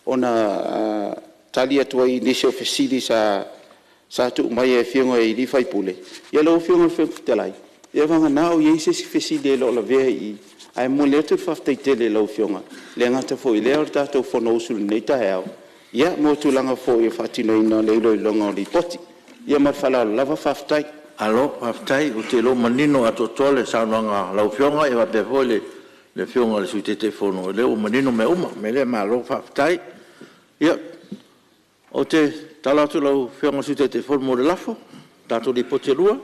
ona tali atu i initial facility sa tu mai e fionga i li fai pule ia le fionga fe telai ia vanga nao ia se facility lo la ve i ai mo le tu fa tele lo fionga le ngata fo i le ta to fono usul nei ta ia mo tulanga fo i fatino ina le lo longa li poti ia ma fala lava faftai alo faftai o te lo manino ato tole sa nga lau fionga e va pe vole le fionga le suite fono le o manino me uma me le ma lo faftai ia o te talatu lau fionga suite fono mo le lafo tato li poti lua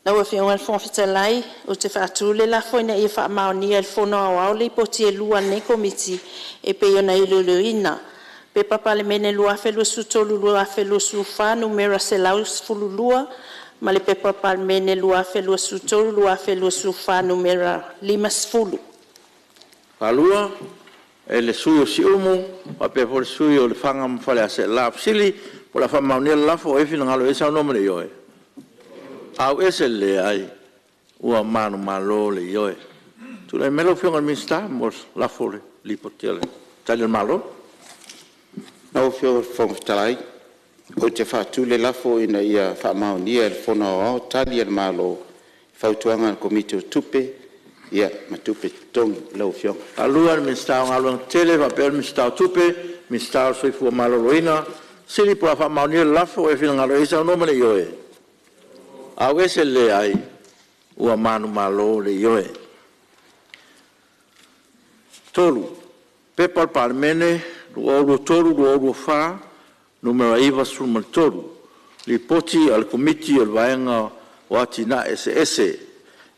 Lau e whionga le whawhitalai o te whaatule la fo ina i whaamaonia le whono au le poti e lua ne komiti e pe ona i luluina. Pe papalemene lua whelua sutolu lua whelua sufa numera se lau fululua ma le pe papalemene lua whelua sutolu lua whelua sufa numera 5 sfulu. Palua e le sui o si umu a pe por sui o le whanga mwhale a se la psili po la whaamaonia le lafo e whina ngalo e sa nomene ioe. Au ese le ai ua manu malo le ioe. Tu le melo fionga minsta mos la fole li potele. Tali malo. Nau fio fontalai o te fatu le lafo ina ia fa maonia el fono o tali el malo fautuanga komite tupe ia matupe tong lau fio. Alua minsta ngalo tele va per minsta tupe minsta soi fu malo roina sili po fa maonia lafo e fina ngalo isa no mele ioe. Au ese le ai ua manu malo le ioe. Tolu, Pepal Palemene, luoru tolu, luoru fa, numero iwa sulman tolu. Li poti al komiti al vaenga o atina ese.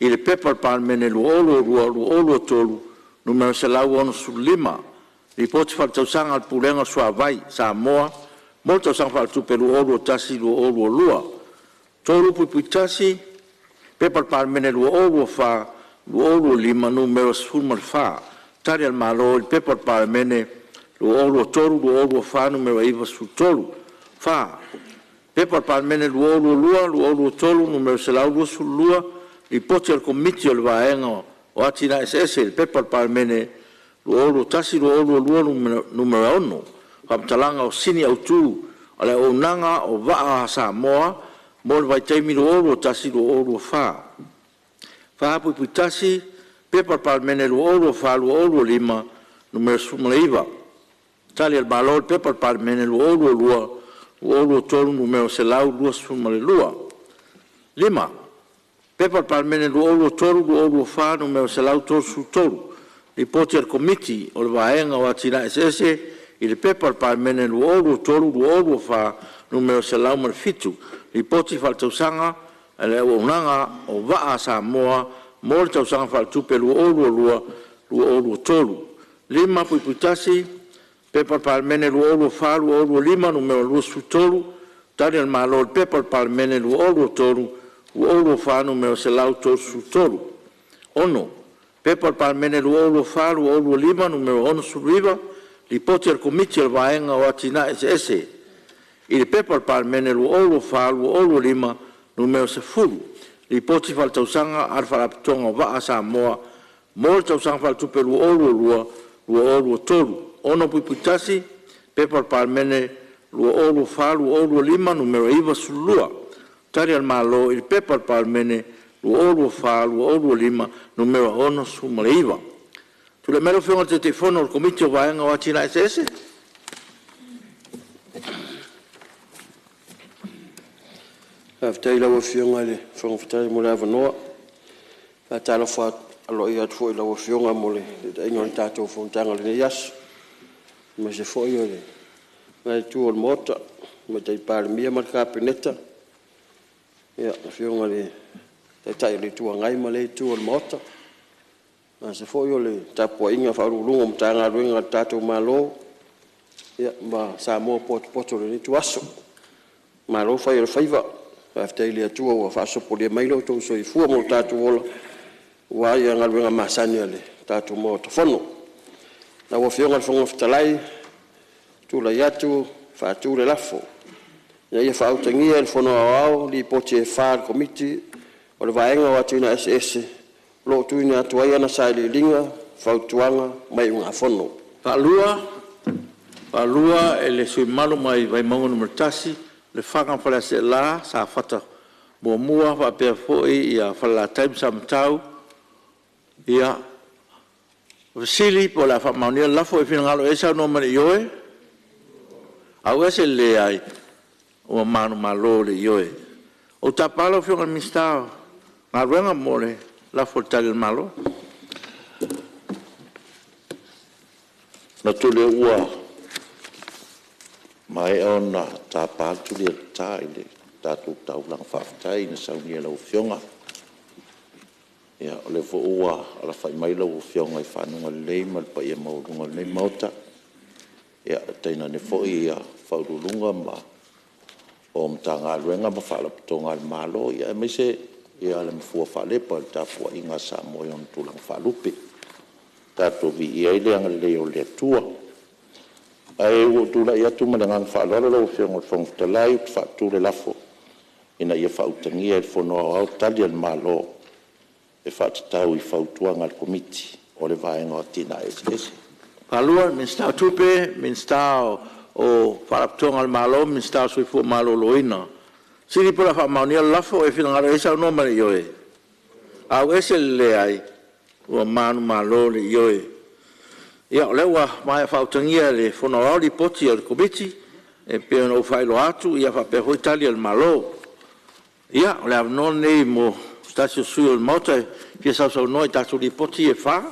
I le Pepal Palemene luoru tolu, numero selau ono sul 5. Li poti fal tausanga al pulenga sua vai, Samoa, molto tausanga fal tupe luoru tasi luoru lua. Tolu puitasi, Pepal Palemene luoru fa, luoru 5 numero sulman fa. Tari al malo il Pepal Palemene luoru tolu luoru fa numero iwa sul tolu fa. Pepal Palemene luoru lua luoru tolu numero selau lua sul lua i poti al komiti al vaenga o atina SS il Pepal Palemene luoru tasi luoru lua numero 1 kamtalanga o sini autu ale o nanga o waa Samoa mo vai taimi luoru tasi luoru fa. Fa puitasi Pepal Palemene luoru fa luoru 5 numero sumalaiva. Tali al malo Pepal Palemene luoru lua luoru tolu numero selau lua sumalelua. 5. Pepal Palemene luoru tolu luoru fa numero selau tolu su tolu. Ripoti al komiti o le vaenga o atina SS i le Pepal Palemene luoru tolu luoru fa numero selau malfitu. Ripoti faltausanga ele unanga o waa Samoa mo le tausanga faltupe luoru tolu. 5 puitasi, Pepal Palemene luoru fa luoru 5 numero lua su tolu. Tali al malo il Pepal Palemene luoru tolu luoru fa numero selau tolu su tolu. 1. Pepal Palemene luoru fa luoru 5 numero 1 su riva. Ripoti al komiti al vaenga o atina SS. Il Pepal Palemene luoru fa luoru 5 numero 10. Ripoti fal tausanga al falapitonga waa Samoa mo tausanga fal tupe luoru tolu. Ono puitasi Pepal Palemene luoru fa luoru 5 numero iwa sulua. Tari al malo il Pepal Palemene luoru fa luoru 5 numero 1 sumalaiva. Tu le melo fionga te telefono al komiti o vaenga o atina SS? Aftai la wafionga le whangawhitai mo le awanoa. Tala wha alo i atu fo i la wafionga mo le ingon tātou Fonotaga le nei asu. Ma se fo i o le ngai tu o le mota, ma tai Palemia ma le kapeneta. Ia, wafionga le tai le tua ngai ma le tu o le mota. Ma se fo i o le tapua inga whaurulunga ma tanga ruinga tātou malo. Ia, ma Samoa poto le ni tu aso. Ma lo whai o le whaiva. Whaaftei le atua ua whaasopo le mailo tau soi fua mo tātou ola. Ua ia ngaluenga masani ale tātou mo tafono. Na ua whionga whonga whatalai, tūla iatu, whātū le lafo. Ia ia whaautangia le whono au li poti e whaar komiti, o le vaenga o atu ina SS, lo tu ina atu ai ana sai le linga, whautuanga, mai unga whono. Palua e le sui malu mai vai maungu mertasi, le whanga whala se la, sa whata mua whapea fōi ia whala taim sa mtau, ia Vasili po la whamaunia lafo e whingalo e sa no mani ioe, au ese le ai, o manu malo le ioe. O ta palo whionga mistao, ngā ruenga mole, lafo tali malo. Na tule ua, mai ona ta pātu le tā ile, tātou tau lang whaftai na saunia lau whionga. Ia, o le fo ua, ala whai mai lau whionga i whanunga lei, mal pa ia maurunga lei mauta. Ia, teina ne fo ia whaurulunga ma, o mta ngā ruenga ma whalaputonga al malo, ia, me se, ia le mfua whalepa, ta fua inga sa moi on tulang whalupe. Tātou vi ia ile anga leo le tua. Ai o tula ia tu mananga whaalora lau whionga whangtalai, whaatu le lafo. Ina ia whautangia e whonoa au tali al malo. E whaatatau I whautuanga al komiti. O le vaenga o tina ese. Palua, min stau tupe, min stau o whalaputonga al malo, min stau sui fua malo loina. Siri pula whamaunia lafo e whinangara esa o no mani ioe. Au ese le ai. Ua manu malo le ioe. Ia o lewa mai whautangia le whonoa li poti al komiti, e pēr no whailo atu, ia whape hoi tali al malo. Ia o lewa non nei mo stasio sui al mauta, pia sau noi tatu li poti e wha.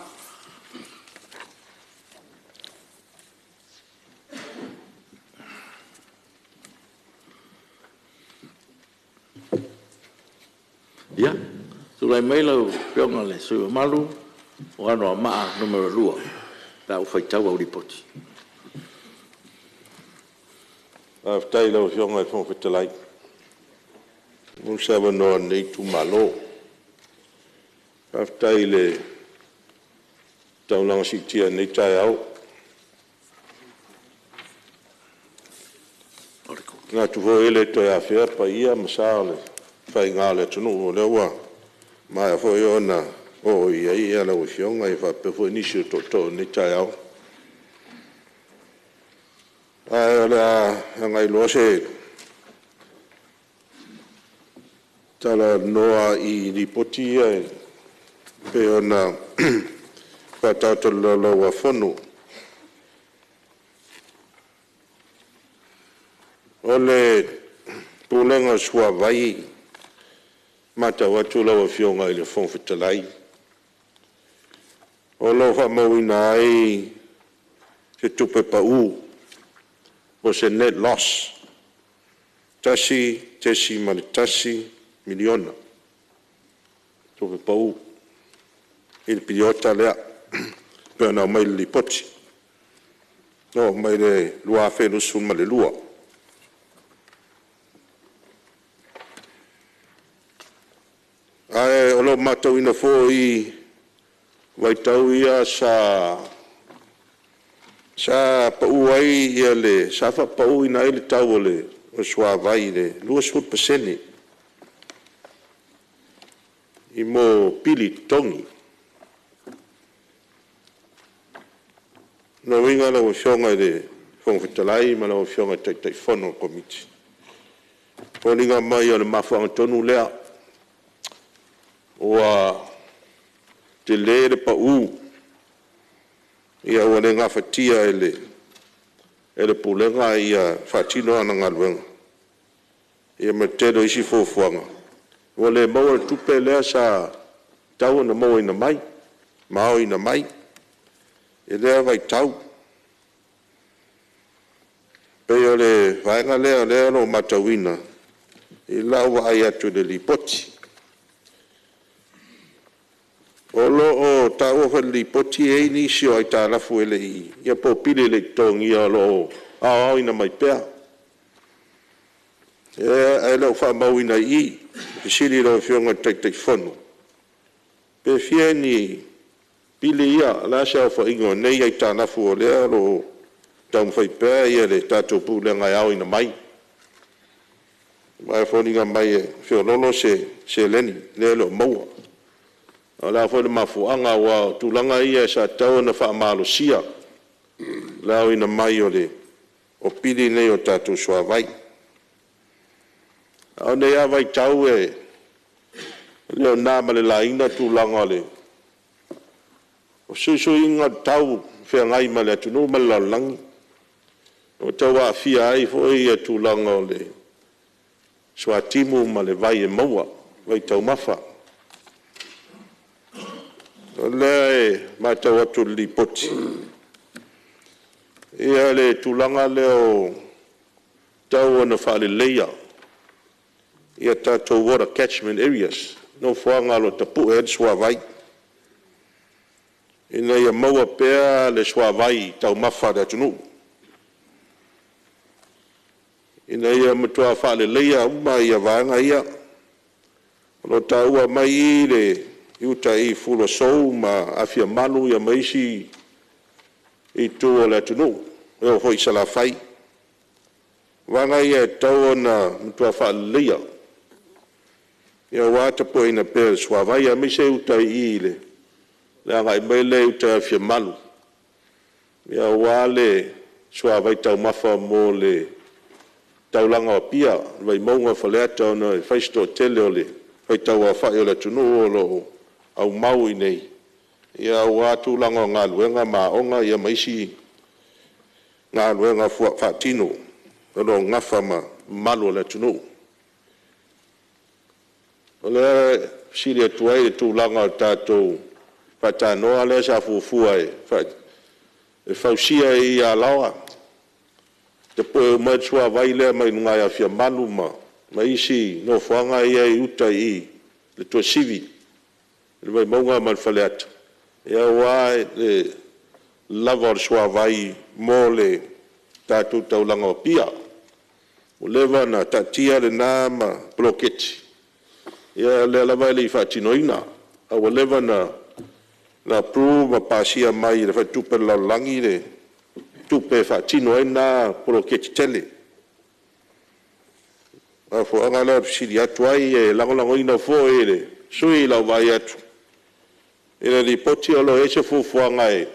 Ia, tulai mai lau peonga le sui malu, o anoa maa numero 2, ta u whaitau au ripoti. Aftai lau whionga e whongwhitalai. Musa wanoa nei tu malo. Aftai le taulanga sitia nei tai au. Ngā tuho ele toi a whea pa ia masao le whai ngā le tunu o le ua. Mai a whoi ona o ia lau whionga e whapewhoi nisi o toto nei tai au. Ai ala ngai loa se tala noa I ripoti e pe ona whatauta lalo wa whonu. Ole pulenga sua vai mata watu lawa whionga I le whongwhitalai. O lau whamauina ai se tupe pa u was a net loss. Tasi maritasi miliona. Tupe pa u. Il piliota lea. Pena mai li poti. No, mai le lua whenu sun ma le lua. Ai, o lo matau ina fo I waitau ia sa pau ai ia le sa fa pau ina ele tau le o sua vai le 2% I mo pili tongi no winga la o shonga de whongwhitalai ma la o shonga tai whono komiti o linga mai o le mawhanga tonu lea o te le pau ia ua le ngawhatia ele pulenga ia whatino ana ngaluenga. Ia me tero isi fofuanga. Ua le maua tupe lea sa tau na maua ina mai, mao ina mai. E lea vai tau. Peo le vaenga lea no matawina. I lau ai atu le lipoti. O lo o tau o li poti e ni si o ai tā lafu ele I. Ia po pile le tongi a lo au ina mai pea. e le fa mauina I ke sili lo fionga tai fono pe fieni pili ia la sa fa ingo nei ai tana fu le lo tam fai pe ia le tato pu le ngai au ina mai mai foninga mai fio lolo se leni le lo mo ala fo le mafuanga wa tulanga ia sa tau na fa malo sia la ina mai ole o pili nei o tato swa vai o nei a vai tau e le na male la ina tulanga le o su inga tau fe ngai male tu no mala lang o tau a fia ai fo ia tulanga le swa timu male vai e maua vai tau mafa le ma tau atu li poti ia le tulanga le o tau na fa le leia ia tatou water catchment areas no fuanga lo tapu e swa vai ina ia maua pea le swa vai tau mafa da tunu ina ia matua fa le leia uma ia vanga ia lo taua mai le iuta I fulo sou ma afia manu ia maisi I tu le tunu e o hoi sala fai vanga ia tau na matua fa le leia ia wata po ina pe swa vai a mise uta I le ngai mele uta afia manu ia wale swa vai tau mafa mo le taulanga o pia vai maunga faleata ona faisto tele ole vai tau a fai ole tunu lo au mau I nei ia watu langa ngā luenga ma onga ia maisi ngā luenga fatino lo ngafa ma malu ole tunu ole siri tuai tu langa tato fatano ale sa fufua e fausia I alawa te po mai sua vai le mai ngai afia manu ma isi no fanga ia uta I le to sivi le mai monga mal faleat ia wa le lava sua vai mole tatu taulanga pia o leva na tatia le nama bloket ia le lava le fatinoina a o leva na pru ma pasia mai le fatupe la langi le tupe fatino ina bloket tele a fo angala siri atuai e lango ina fo ele sui la vai atu ele li poti olo ese fu ngai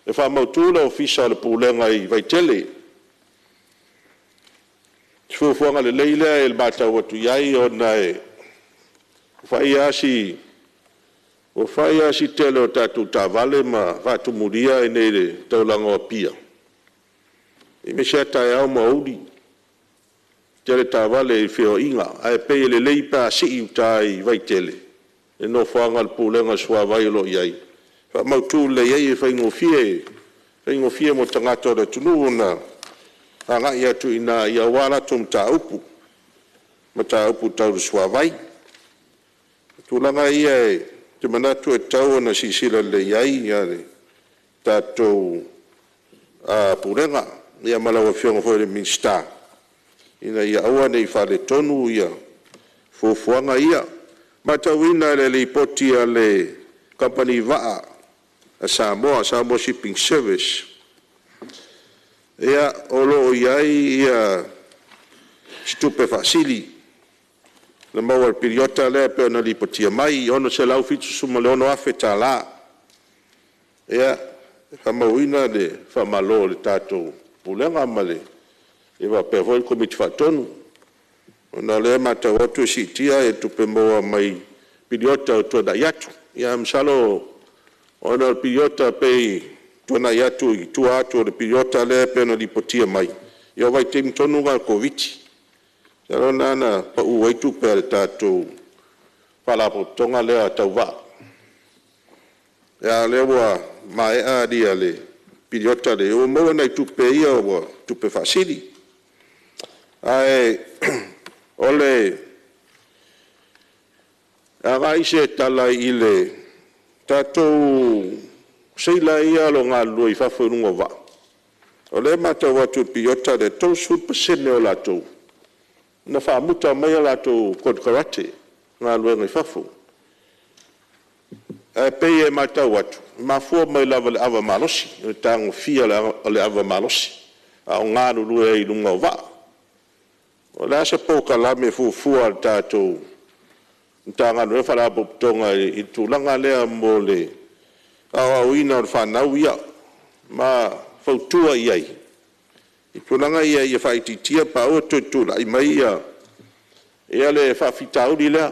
e fa mautu la ofisa le pulenga I vai tele fu ngai le leila el bata watu yai ona e fa ia si tele o tatu tavale ma fa tu muria e nei taulanga pia I me se tai au maudi tele tavale I feo inga ai pe le leipa si utai vai tele e no fanga le pulenga swa vai lo iai fa mautu le iai fa ingofie mo tangata da tunu na anga ia tu ina ia wala tum ta upu mata upu tau swa vai tu langa ia te manatu e tau na sisila le iai ia le tatou a pulenga ia malawa fionga fo le minsta ina ia awa nei fa le tonu ia fuanga ia matawina le lipoti le company va a Samoa shipping service ia olo ia stupefacili le mau periota le pe na lipoti mai ono se lau fitu suma le ono afeta la ia famawina le famalo le tato pulenga male ia pe vol komiti fatonu ona le mata watu sitia e tupe moa mai periota to da yatu ia msalo ona periota pe to na yatu I tu atu le periota le pe no lipotia mai ia vai tem tonu ga covid ia na pa u wai tu pe tato pala po tonga le atava ia le wa mai a dia le periota le o mo na tu pe ia o tu pe facili ai ole agai se tala I le tatou seila ia lo ngā lua I whawhurunga wa. O le mata watu piota de 2% o latou. na whaamuta mai ala tō kod karate, ngā luenga I whafu. E pei e matau atu, mafua mai lava le awa malosi, e tango fia le awa malosi, a o ngā lulu e I lunga o waa. O le asa pōka lame fufua le tātou, tanga no e wharapo tonga I tūlanga lea mo le, au ina o le whanau ia, ma fautua iai. I tūlanga ia I whaititia pa ua tūtula I mai ia, ia le whawhitauri lea.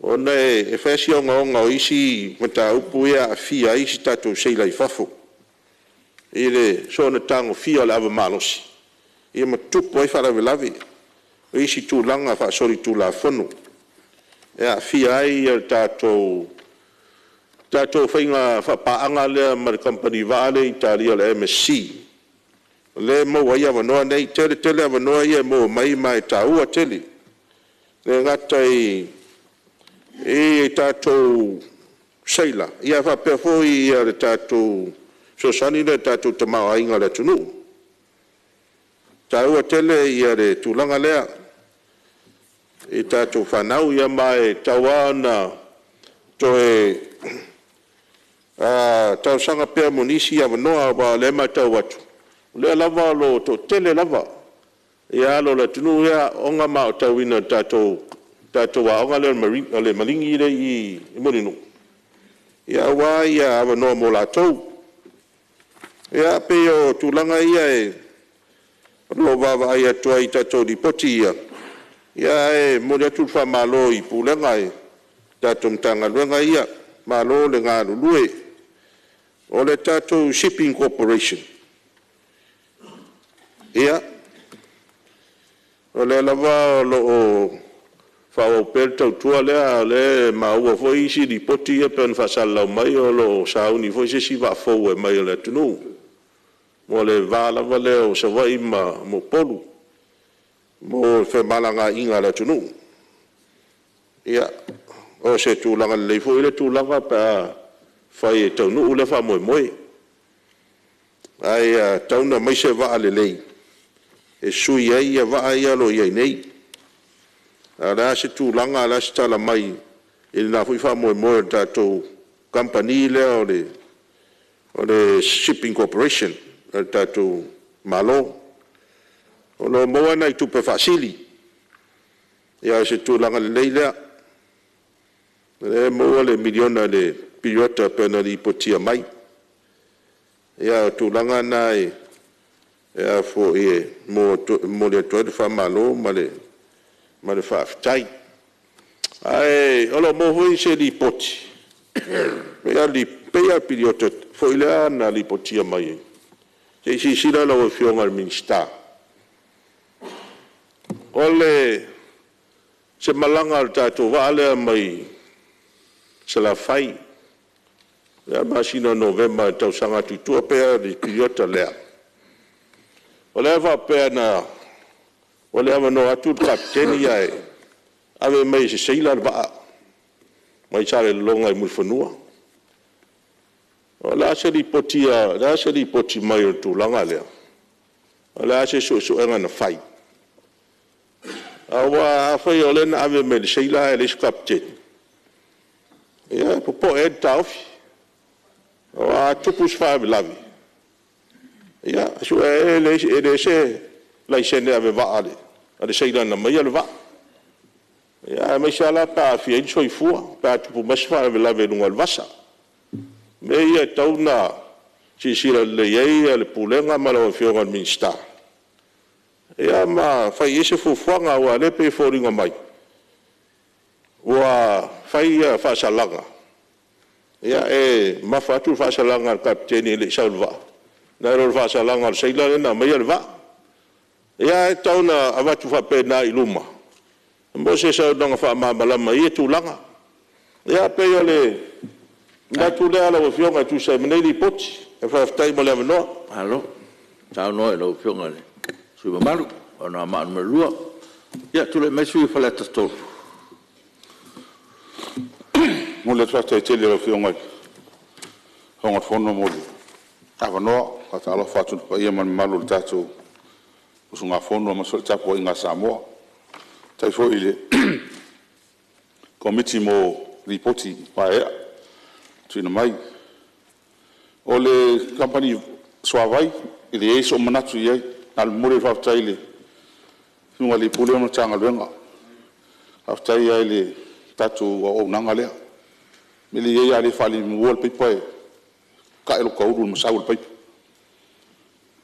O nei e whesi o ngā o isi mata upu ea a fia isi tātou seila I whafo. I le sona tango fia le awa malosi. I ma tupu ai wharawe lawe. O isi tūlanga whaasori tūla whanu. E a fia ai al tātou whainga whapaanga lea ma le company vale I taria le MSC. Le mo wai awa noa nei tele awa noa ia mo mai mai tāua tele. Le ngatai e tātou seila. Ia whapea fōi ia le tātou sosani le tātou tamau ainga le tunu. Tāua tele ia le tūlanga lea. E tātou whanau ia mai tawana toe tau sanga pea monisi ia wanoa wa le mai tau atu. Le lava lo to tele lava. Ia lo le tunu ia onga mao tau ina tātou wa onga le malingi le I morinu. Ia wa ia wanoa mo la tau. Ia peo tūlanga ia e lo wawa ia tua I tātou di poti ia. Ia e mo le atu whamalo I pūlenga e tātou mtanga luenga ia malo le ngā lulue. O le tātou Shipping Corporation. Ia, o le lava lo o whao per tau tua lea le maua foi isi di poti ia pen whasalau mai o lo sauni foi se si wafou e mai o le tunu. Mo le wālava leo sa wai ma mo polu. Mo whemalanga inga le tunu. Ia, o se tūlanga le foi le tūlanga pa whai e tau nuu le wha moe moe. Ai tauna mai se waa le lei. E sui ai ia waa ia lo iai nei. A la se tūlanga a la se tala mai. E na fui wha moe moe tātou company lea o le Shipping Corporation. O tātou malo. O lo moa na I tupe whaasili. Ia se tūlanga le lei lea. Le moa le miliona le piriota pena li potia mai. Ia tūlanga nai ia fo e mo le toi de famalo ma le whaafitai. Ai, olo mo hui se li poti. Pea piriota fo ilea na li potia mai. Se isi sira lau e fionga al minsta. Ole se malanga al tātou waalea mai se la fai. Ia masina November tau sanga tutua pea di piriota lea. O lea wha pea na o lea wano atu kapteni ai ave mai se seila waa mai sare longa I mulfanua. O lea se li poti mai o tūlanga lea. O lea se suenga na fai. Awa awhai o lena ave mai le seila e le kapteni. Ia popo ed taufi. O a tupus whaave lavi. Ia, su e le se lai sene ave vaale. A le seila na mai ale vaa. Ia, mai se ala pa fia in soi fua. Pa tupu mas whaave lavi nunga alvasa. Me ia tau na si sira le iei le pulenga ma lau fionga al minsta. Ia, ma fai ese fufuanga ua lepe fōringa mai. Ua fai whaasalanga. Ia e mafatu whaasalanga al kapteni le saulwa. Na ero whaasalanga al seila na mai alwa. Ia e tauna awatu whapena I luma. Mo se saunanga whaamamalama I e tūlanga. Ia peo le ngatu lea lau fionga tu sa menei poti. E whaftai mo le avanoa. Halo, tau noa e lau fionga le. Sui mamaru, ona maanu marua. Ia tule mai sui whaleta tolu. Mo le trata tele lo fionga honga fono mo avanoa ka talo fatu pa ia man malu tatu usunga fono ma so tapo inga Samoa tai fo ile committee mo reporti paea tuna mai ole company swavai ile so manatu ye al mure fa taile nunga le pule no tanga lenga after ya ile tatu o nanga le mili ye ya le fali wol pipa ka elo ka uru musaul pipa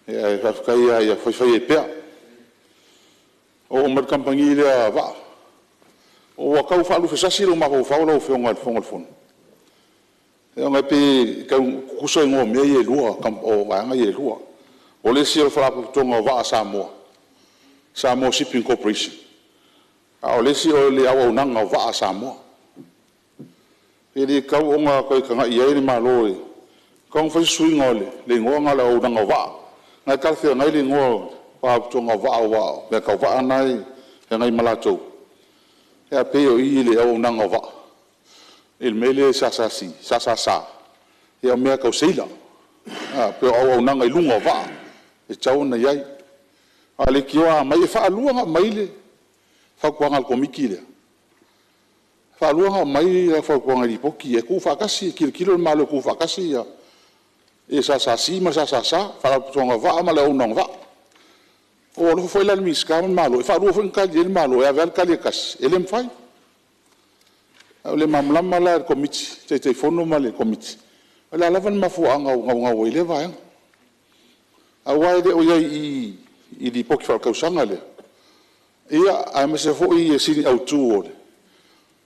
ya fa ya fa pe o mer compagnie le va o ka fa lu fa sasiro ma ko fa lo fe ngal fongol fon e nga pe ka ku so ngo me ye lua kam o nga nga ye lua o le sio fa to ngo va Samoa Shipping Corporation a o le sio le awa nanga va Samoa ele ka o nga ko ka nga ye ni ma lo e ka fa sui ngole le ngo nga la o nanga va nga ka fe nga le ngo pa to nga va wa me ka va nai nga i malato e pe o i le o nanga va il mele sa e me ka seila a pe o nanga i lunga va e chau na yai ale kiwa mai fa luanga mai le fa kwanga al komiki le fa luanga mai fa kwanga li poki e ku fa kasi kilo malo ku fa kasi ya e sa ma sa fa tonga va ma le o nanga va o lo foi la miska malo e fa lu foi ka le malo e avel ka le kas elem fai le mamlama la komiti te fono ma le komiti la lavan mafuanga nga o ile va a wai de o ye i di poki fa ka usanga le ia a me se fo i sini au tu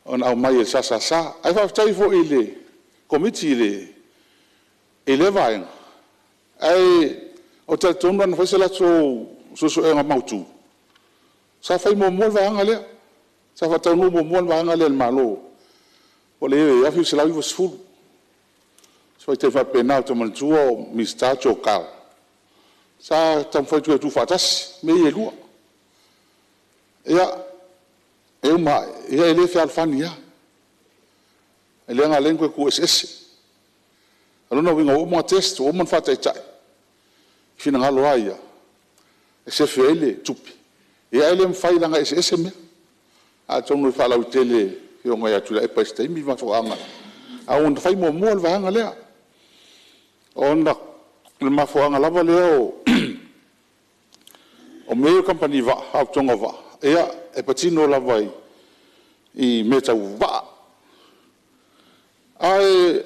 on au mai sa ai fa tai fo ile komiti le va ai o te tondan fa se la so e nga mautu sa fa mo va ngale sa fa tanu mo va ngale malo o le ya fi se la vi fu so te fa pena to man tuo mista choka sa tam fa tu fatas me ye lu ya e ma ya ele fi alfania ele nga lengua ku ss alona winga o mo test o man fa tai tai fina nga lo aya se fe ele tupi ya ele mfai nga ss me a tonu fa la utele yo nga ya tu e pasta mi va fo anga a un fai mo va anga le onda le ma fo anga lava leo o meio company va ha tonga va e patino lava i meta va ai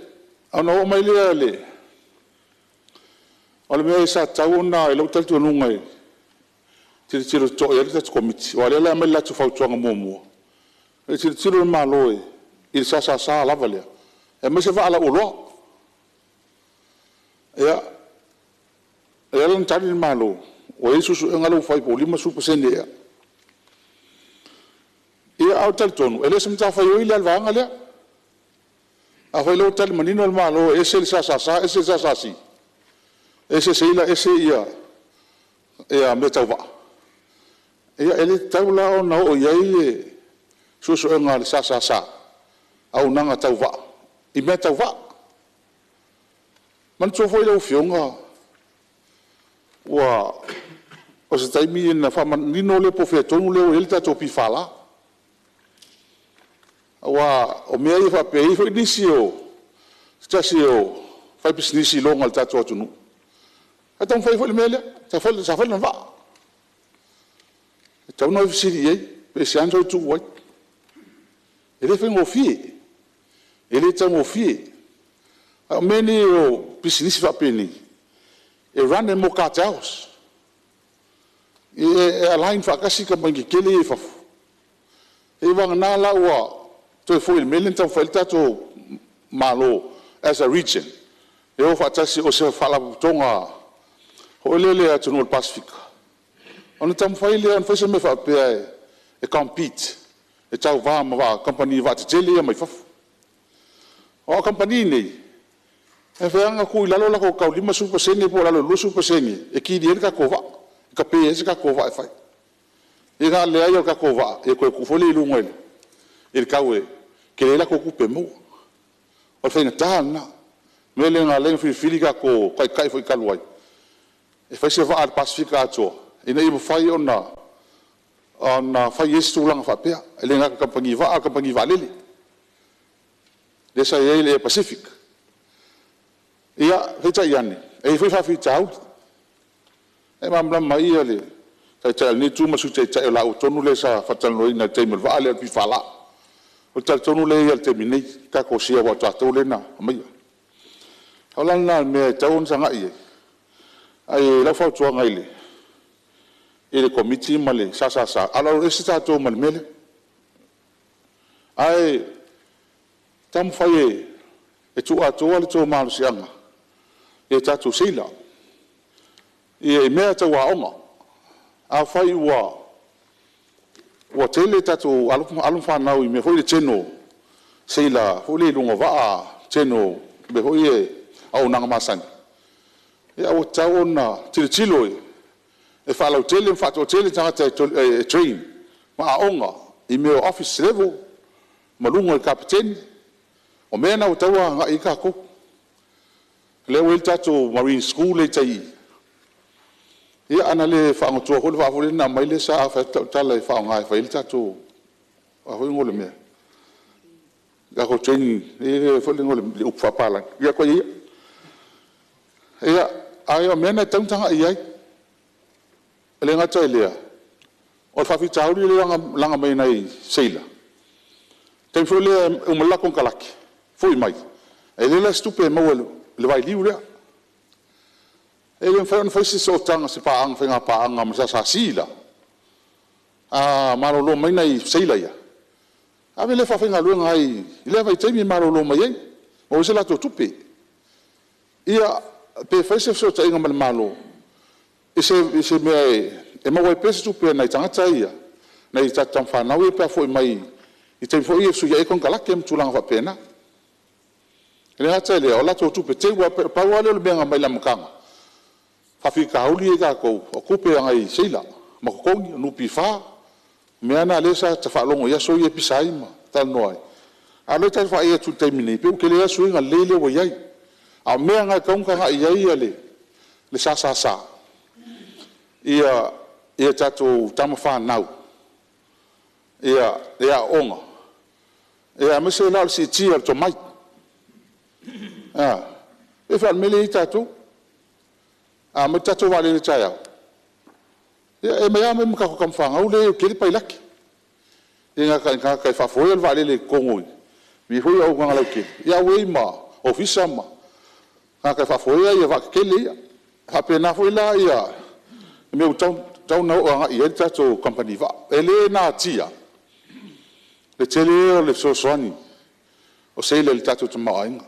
ana o mai le ole me sa tauna e lo tal tu nunga tiro to ya le komiti wala la me la tu fa tonga mo e tiro malo il sa lava le e me se va ala ulo ya ela tani malo o isso ngalo fai po 5% ia au tal tonu ele sem ta fai o ile alva ngale a fai lo tal manino al malo ese sa si ese seila ese ia meta va ia ele taula o na o ia ile so ngal sa au nanga tau va i meta va man so foi lo fionga wa o se taimi na fa man ni no le po fe tonu le o ele ta topi fala wa o me ai fa pe i fo inisio stasio fa business lo ngal ta to tunu atam fa fo le mele sa fa na va ta no fi ye pe se anjo tu wa ele fe ngo fi ele ta ngo fi a meni o business fa peni e run mo cartels e align fa kasi ka bangi kele fa e wang na la wa to fo il melen ta falta to malo as a region e o fa tasi o se fala tonga o lele atu no Pacific on tam fa ile on fa se me fa pe e compete e tau va ma company va te tele mai fa o company nei e feanga ku lalo la ko ka 5% po lalo 2% e ki di ka ko va ka pe ka ko va fa e ga le ayo ka ko va e ko ku fole lu ngel e ka we ke la ko ku pe mo o fe na tana me le nga le fi ka ko kai fo ka luai e fa se va al pacifica to ina i fai ona fai esi tulaga faapea e le gaka kapagiva lele le sa iai le Pacific ia feitai ane e foi faafitauli e mamalama ia le taitai aleni tuma su taitai o la'u tonu le sa faatalonoina le taimi o le va'a le alpifala'a o talitonu le ia le taimi nei kakosia ua tatou lena maia aulana mea e tau ona saga'i ai lau fautuaga i le komiti ma le sasasa alau esi tatou ma le mele ae tamu fai e tu'atoa le tou malosiaga e tatou seila ia i mea tauaoga afai ua tele tatou alu fanau i mea foi le teno seila foi le iluga va'a teno me foi e aunaga masani ia ua tau ona tilotilo e fa'alautele fa'ato'atele tagata e train ma aoga i mea office level ma luga i kapiteni o mea na ua taua aga'i kakou lea ua i le tatou marine school le itai ia ana le fa'agotua foi le fa'afolena mai le sa afaetala e fa'aogā e fai le tatou afoigo le mea kako training e foi le upu fa'apalagi ia koe ia ae o mea na e tautaga'i ai le ngata lea o fa'afitauli le laga mai nai seila taimi foi lea uma lako kalaki foi mai e le la stupe maua le vailiu lea e le fai ona faisi se otaga se pa'aga faiga pa'aga ma sasasi la a malolo mai nai seila ia ave le fa'afaigaluega ai i lea vaitaimi malolo mai ai o se latou tupe ia pe faisi se ota'iga ma le malo se mea e maua e pese tupe nai tagata ia nai tatamu whanau e pea foi mai i taimi foi e suia e kongalake am tulaga fa'apena e le hata e lea o latou tupe te ua pau ale o le meaga mai lamakaga fa'afikauli e kakou o kupe agai seila ma kokogi o nupi fā mea na le sa tafa'alogo ia so ia pisa ai ma talanoa ai aloe tale fa'ai atu taimi nei pe uke le asuiga lele ua iai a o mea gai kaugaga'i ai ia le sasasa ia tatou tama whanau ia onga ia mese la le sitia le tomai e whaamele i tatou a me tatou wale le tai au ia e mea me mkako kam whangau le o kere pailaki ia ngaka kai whafoia le wale le kongoi mi hui au nganga lau kere ia wei ma ofisa ma ngaka whafoia ia wakakele ia hapena foi la ia me o tau na o i el tatou company va ele na tia le tele o le sosoani o seile le tatou tamainga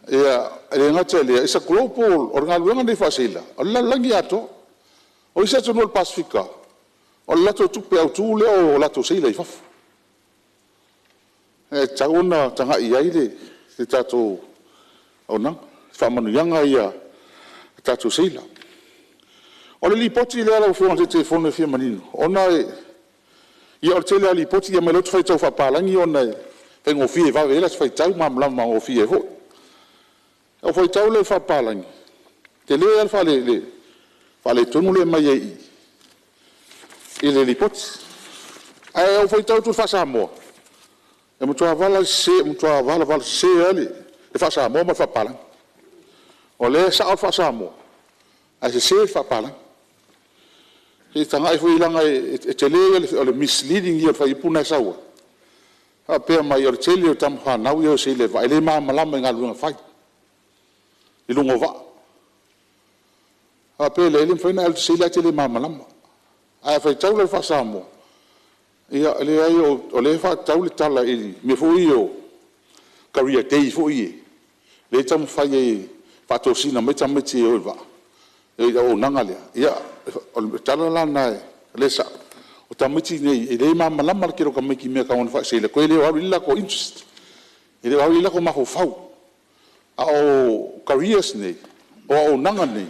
ia ele ngata le isa global orgaluenga nei fasila o la langi ato o isa tonu le Pasifika o la to tupe au tule o la to seile i fafu e tauna tanga i ai le tatou ona whamanuianga ia tatou seila o le lipoti le ala ufuanga te telefone fia manino ona ia o le tele a lipoti ia mai lotu faitau whapalagi ona e ngofie vawe ela se faitau mamlama ma ngofie ho o faitau le whapalagi te le ala whale tonu le mai i le lipoti ai o faitau tu whasamoa e mutua vala se ale e whasamoa ma whapalagi o le sa o whasamoa ai se whapalagi e tanga e foi langa e tele o le misleading ia fai puna saua a pe mai o tele o tam hanau ia se le vai le ma malama nga lunga fai i lunga va a pe le foi na se le tele ma malama a fai tau le fasamo ia le ai o le fa tau le tala i me foi o career day foi le tam fai fa tosina me tam meti o va e o nangale ia o tala lana le sa o tamiti nei e le mama lama kero ka meki me ka on fa se le ko le wa la ko interest e le wa la ko ma ho fau a o careers nei o nanga nei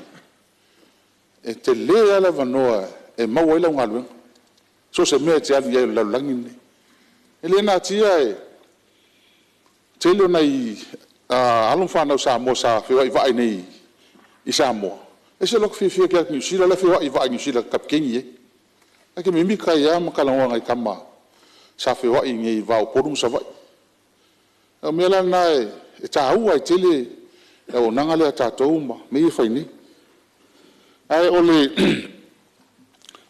e te le ala vanoa e ma wa la ngalu so se me te ali la langi nei e le na tia e te le nei a alon fa na sa mo sa fe vai nei i sa mo e se lok fifia ke New Zealand la fia I va New Zealand kap kengi e ake mimi ka ya makala ngai kama sa fia I ngai va o porum sa vai o mela na e ta ua tele e o nanga le ta toma me fai ni ai ole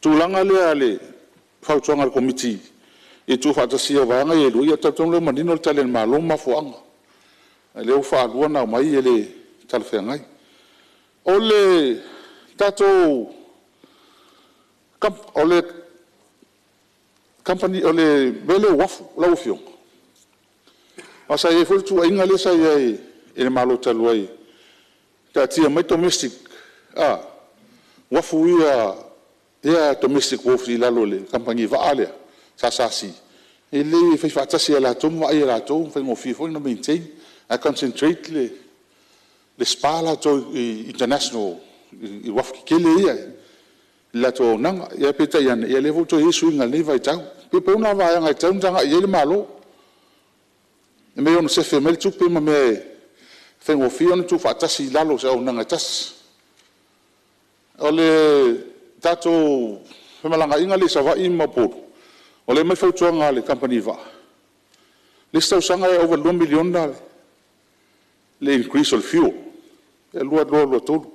tulanga le ale fautonga committee e tu fa tasia va ngai e lu ia tatong le manino talen maloma foanga le o fa luana mai ele talfe ngai ole tato ole company ole bele wafu la ufio asa e fu tu inga le sai e malo talwai ta tia mai domestic wafu ia domestic wafu la lole company va ale si ele fe fa tasi la tomo ai la tomo fe mo fifo no maintain I concentrate le spala to international I wafu kele ia la to nanga ia peta ia level to isu inga le vai tau pe pona va nga tau tanga ia le malo e me ono se fe mel tu pe me fe mo fi on tu fa tasi lalo sa nanga tas ole tato fe malanga inga le sa va I mapo ole me fa tu nga le company va le sta usanga over $1 million le increase of fuel e lo todo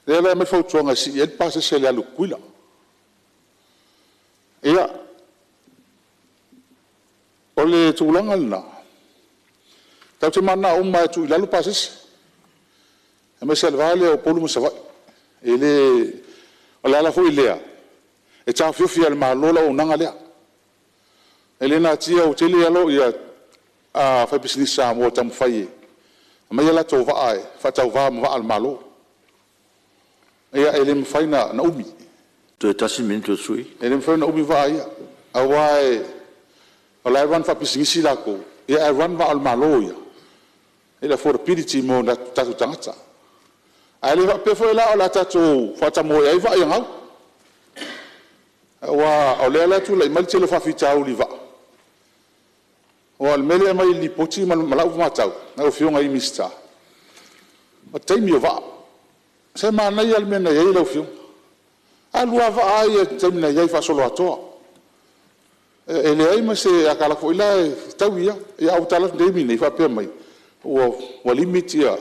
le me fa tu nga si el pase se le aluquila ia ole tu langa na tau te mana o mai tu lalu pase e me se vale o polu mo sa va ele ola la foi lea e ta fiofia le malola o nanga lea ele na tia o tele alo ia fa business sa mo tam fai ma ia la to va ai fa tau va ma al malo ia ele me fai na umi to tasi minto sui ele me fai na umi va ia awai ola ran fa business la ko ia ran va al malo ia ele for piriti mo na tatu tangata ale va pe foi la ola tatu fa tamo ia va ia ngau wa ole la tu le mal tele fa fita o liva o al mele mai li poti mal malau matau na o fionga I mista o taimi o va se ma na ia mena ia lo fiu alu va ai taimi na ia fa solo atoa ele ai ma se akala foi la tawia ia o tala de mi nei fa pe mai o limit ia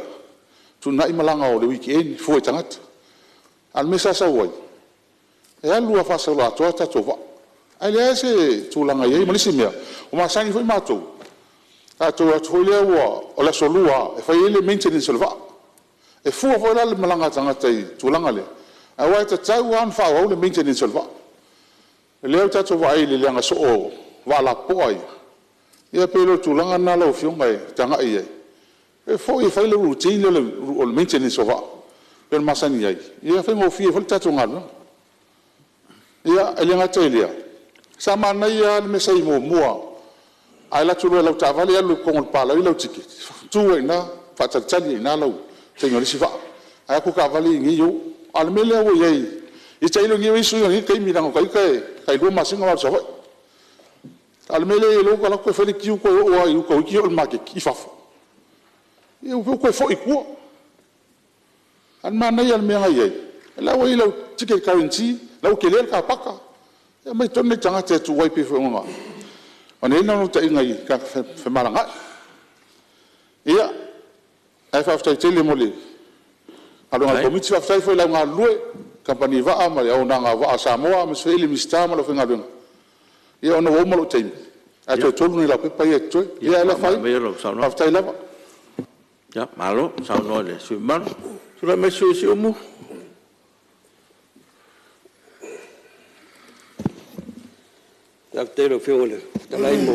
tu na I malanga o le weekend foi tangata al mesa sa wai e alu fa solo atoa ta tova ale se tu langa ia malisi mea o ma sani foi matou to foi le o la solua e fai ele maintenance solva e fu foi la malanga tangata I tu langa le a wa ta tau an fa o le maintenance solva le ta to vai le langa so o va la poi ia pelo tu langa na lo fiu mai tanga ia e foi fai le routine le o maintenance solva per masani ai ia fai mo fi foi ta to ngalo ia ele nga telia sama na ia me sai mo mua ai la tulo la ta vale lu con il pala lo tiki tu na fa ta tali na lo senhor si va ai ku ka vale ngi yo al mele wo ye I tai lo ngi su ngi kai mi na kai lo masinga wa so al mele lo ka ko fa ki ko o ai ko ki o ma ki fa eu ko fo I ku al ma na ia me ngai la wo lo tiki currency lau ke lel ka paka e mai tone tanga te tu wai pe fo nga ona ina no tai ngai ka fe malanga ia ai fa ftai tele mole alo nga komiti fa ftai fo la nga lue company va ama ya ona nga va Samoa me se ele mistama lo fe nga ben ia ona wo mo tai a to tolu ni la pe pa ia to ia la fai fa ftai la ya malo sa no le su man su la me su mu After fiole talai mo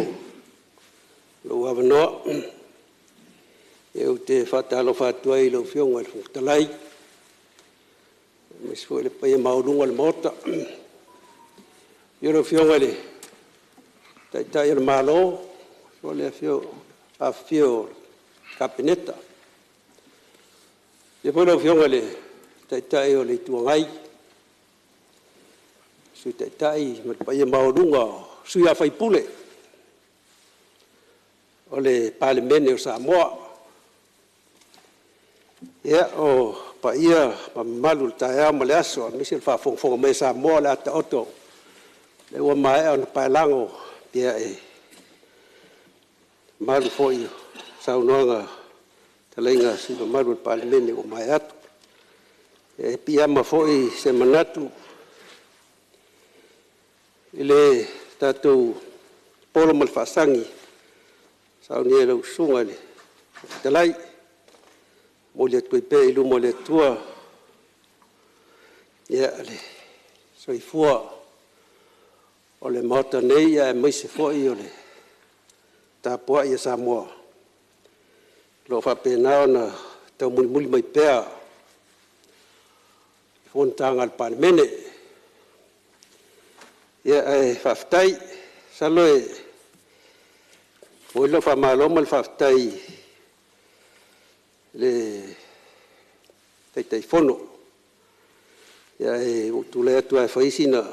lo avano eu te fatalo fatuai lo fiole talai mis fuele pa maudunga le mota yo lo fiole tai malo fuele fio capineta depois lo fiole tai o le tuangai su tai pa maudunga suia fai pule o le Palemene o Samoa ia o pa ia malu taia ma le aso mi se fa fong me sa mo la ta oto le wa mai on pa lango dia malu foi sa unonga talenga si malu Palemene o mai atu pia ma foi se manatu ile tatu polo mal fasangi sa ni le sunga le talai mo le tu pe ilu mo le tua ya le so i fua o le mota nei ya mai se fo i ole ta po ia sa mo lo fa pe na na te muli mai pe Fonotaga Palemene ya fa ftai sa loe o lo fa malo mal fa ftai le tai fono ya o tu le tu fa isina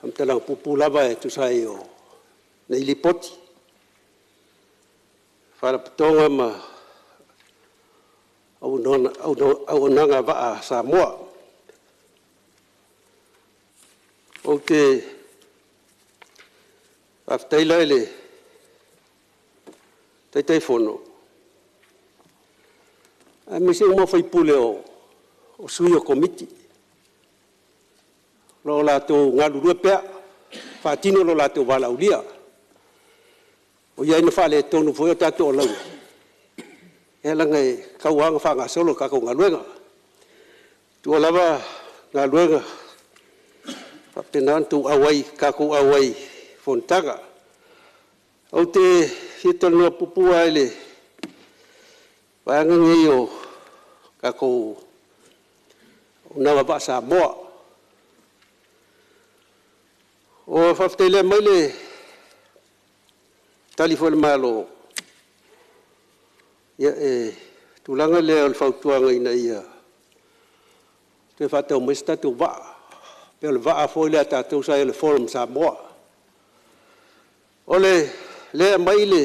am tala pupu lava tu sai o nei lipoti fa tonga ma au nanga va sa moa okay after ile tai fono a mi se mo foi pule o suio committee lo la to ngalu due pe fa tino lo la to vala ulia o ia ina fa le tonu foi ta to lo ela ngai kauanga fa nga solo ka ko ngaluenga tu lava ngaluenga pa penantu awai ka ko awai Fonotaga o te fitol no pupu ale wanga ngio ka ko una ba sa mo o faftele mele telefon malo ya tulanga le al fautuanga ina ia te fatau mesta tu va pel va foi le ta tu sai le forum sa mo ole le maile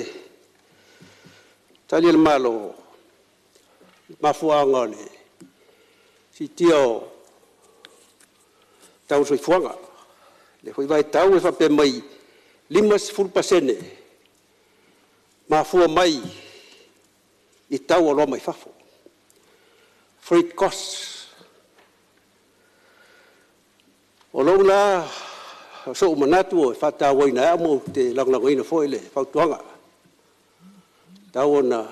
tali el malo mafuanga le sitio tau soi fuanga le foi vai tau e fa pe mai 5% mafua mai i tau o mai fafo free costs o lo la so manatu o fata waina mo te langlangoina foi le fautuanga tau na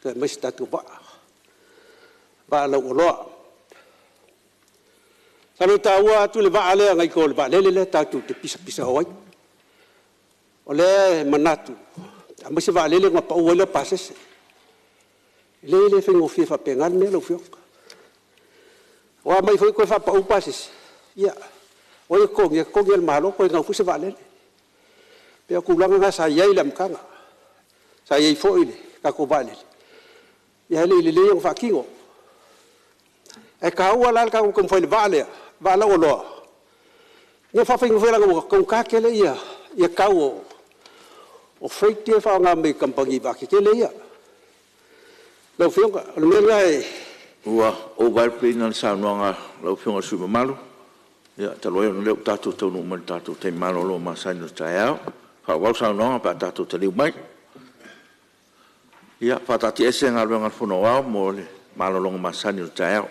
te mesta tu ba lo lo salo tawa tu le va ale ngai ko le va le ta tu te pisa oi o le manatu a se va le ngapa o le pases le fengo fifa pengan me lo fio wa mai foi ko fa pa upasis ya o ko el malo ko ngau fu se vale pe ku langa sa yai lam kanga sa yai foi le ka ko vale ya le yang fa kingo e ka wala ka ko foi vale vale o lo ne fa fengo foi la ko ka ke le ya ka o fake te fa nga me kampangi ba ke le ya lo fionga le ngai ua o vai pina sa noanga lo fionga su malu ya te loe no le tatu to no man tatu te malo lo ma sa no taia fa wa sa noanga pa tatu te liu mai ya fa tati ese nga lo nga fono wa mo le malo lo ma sa no taia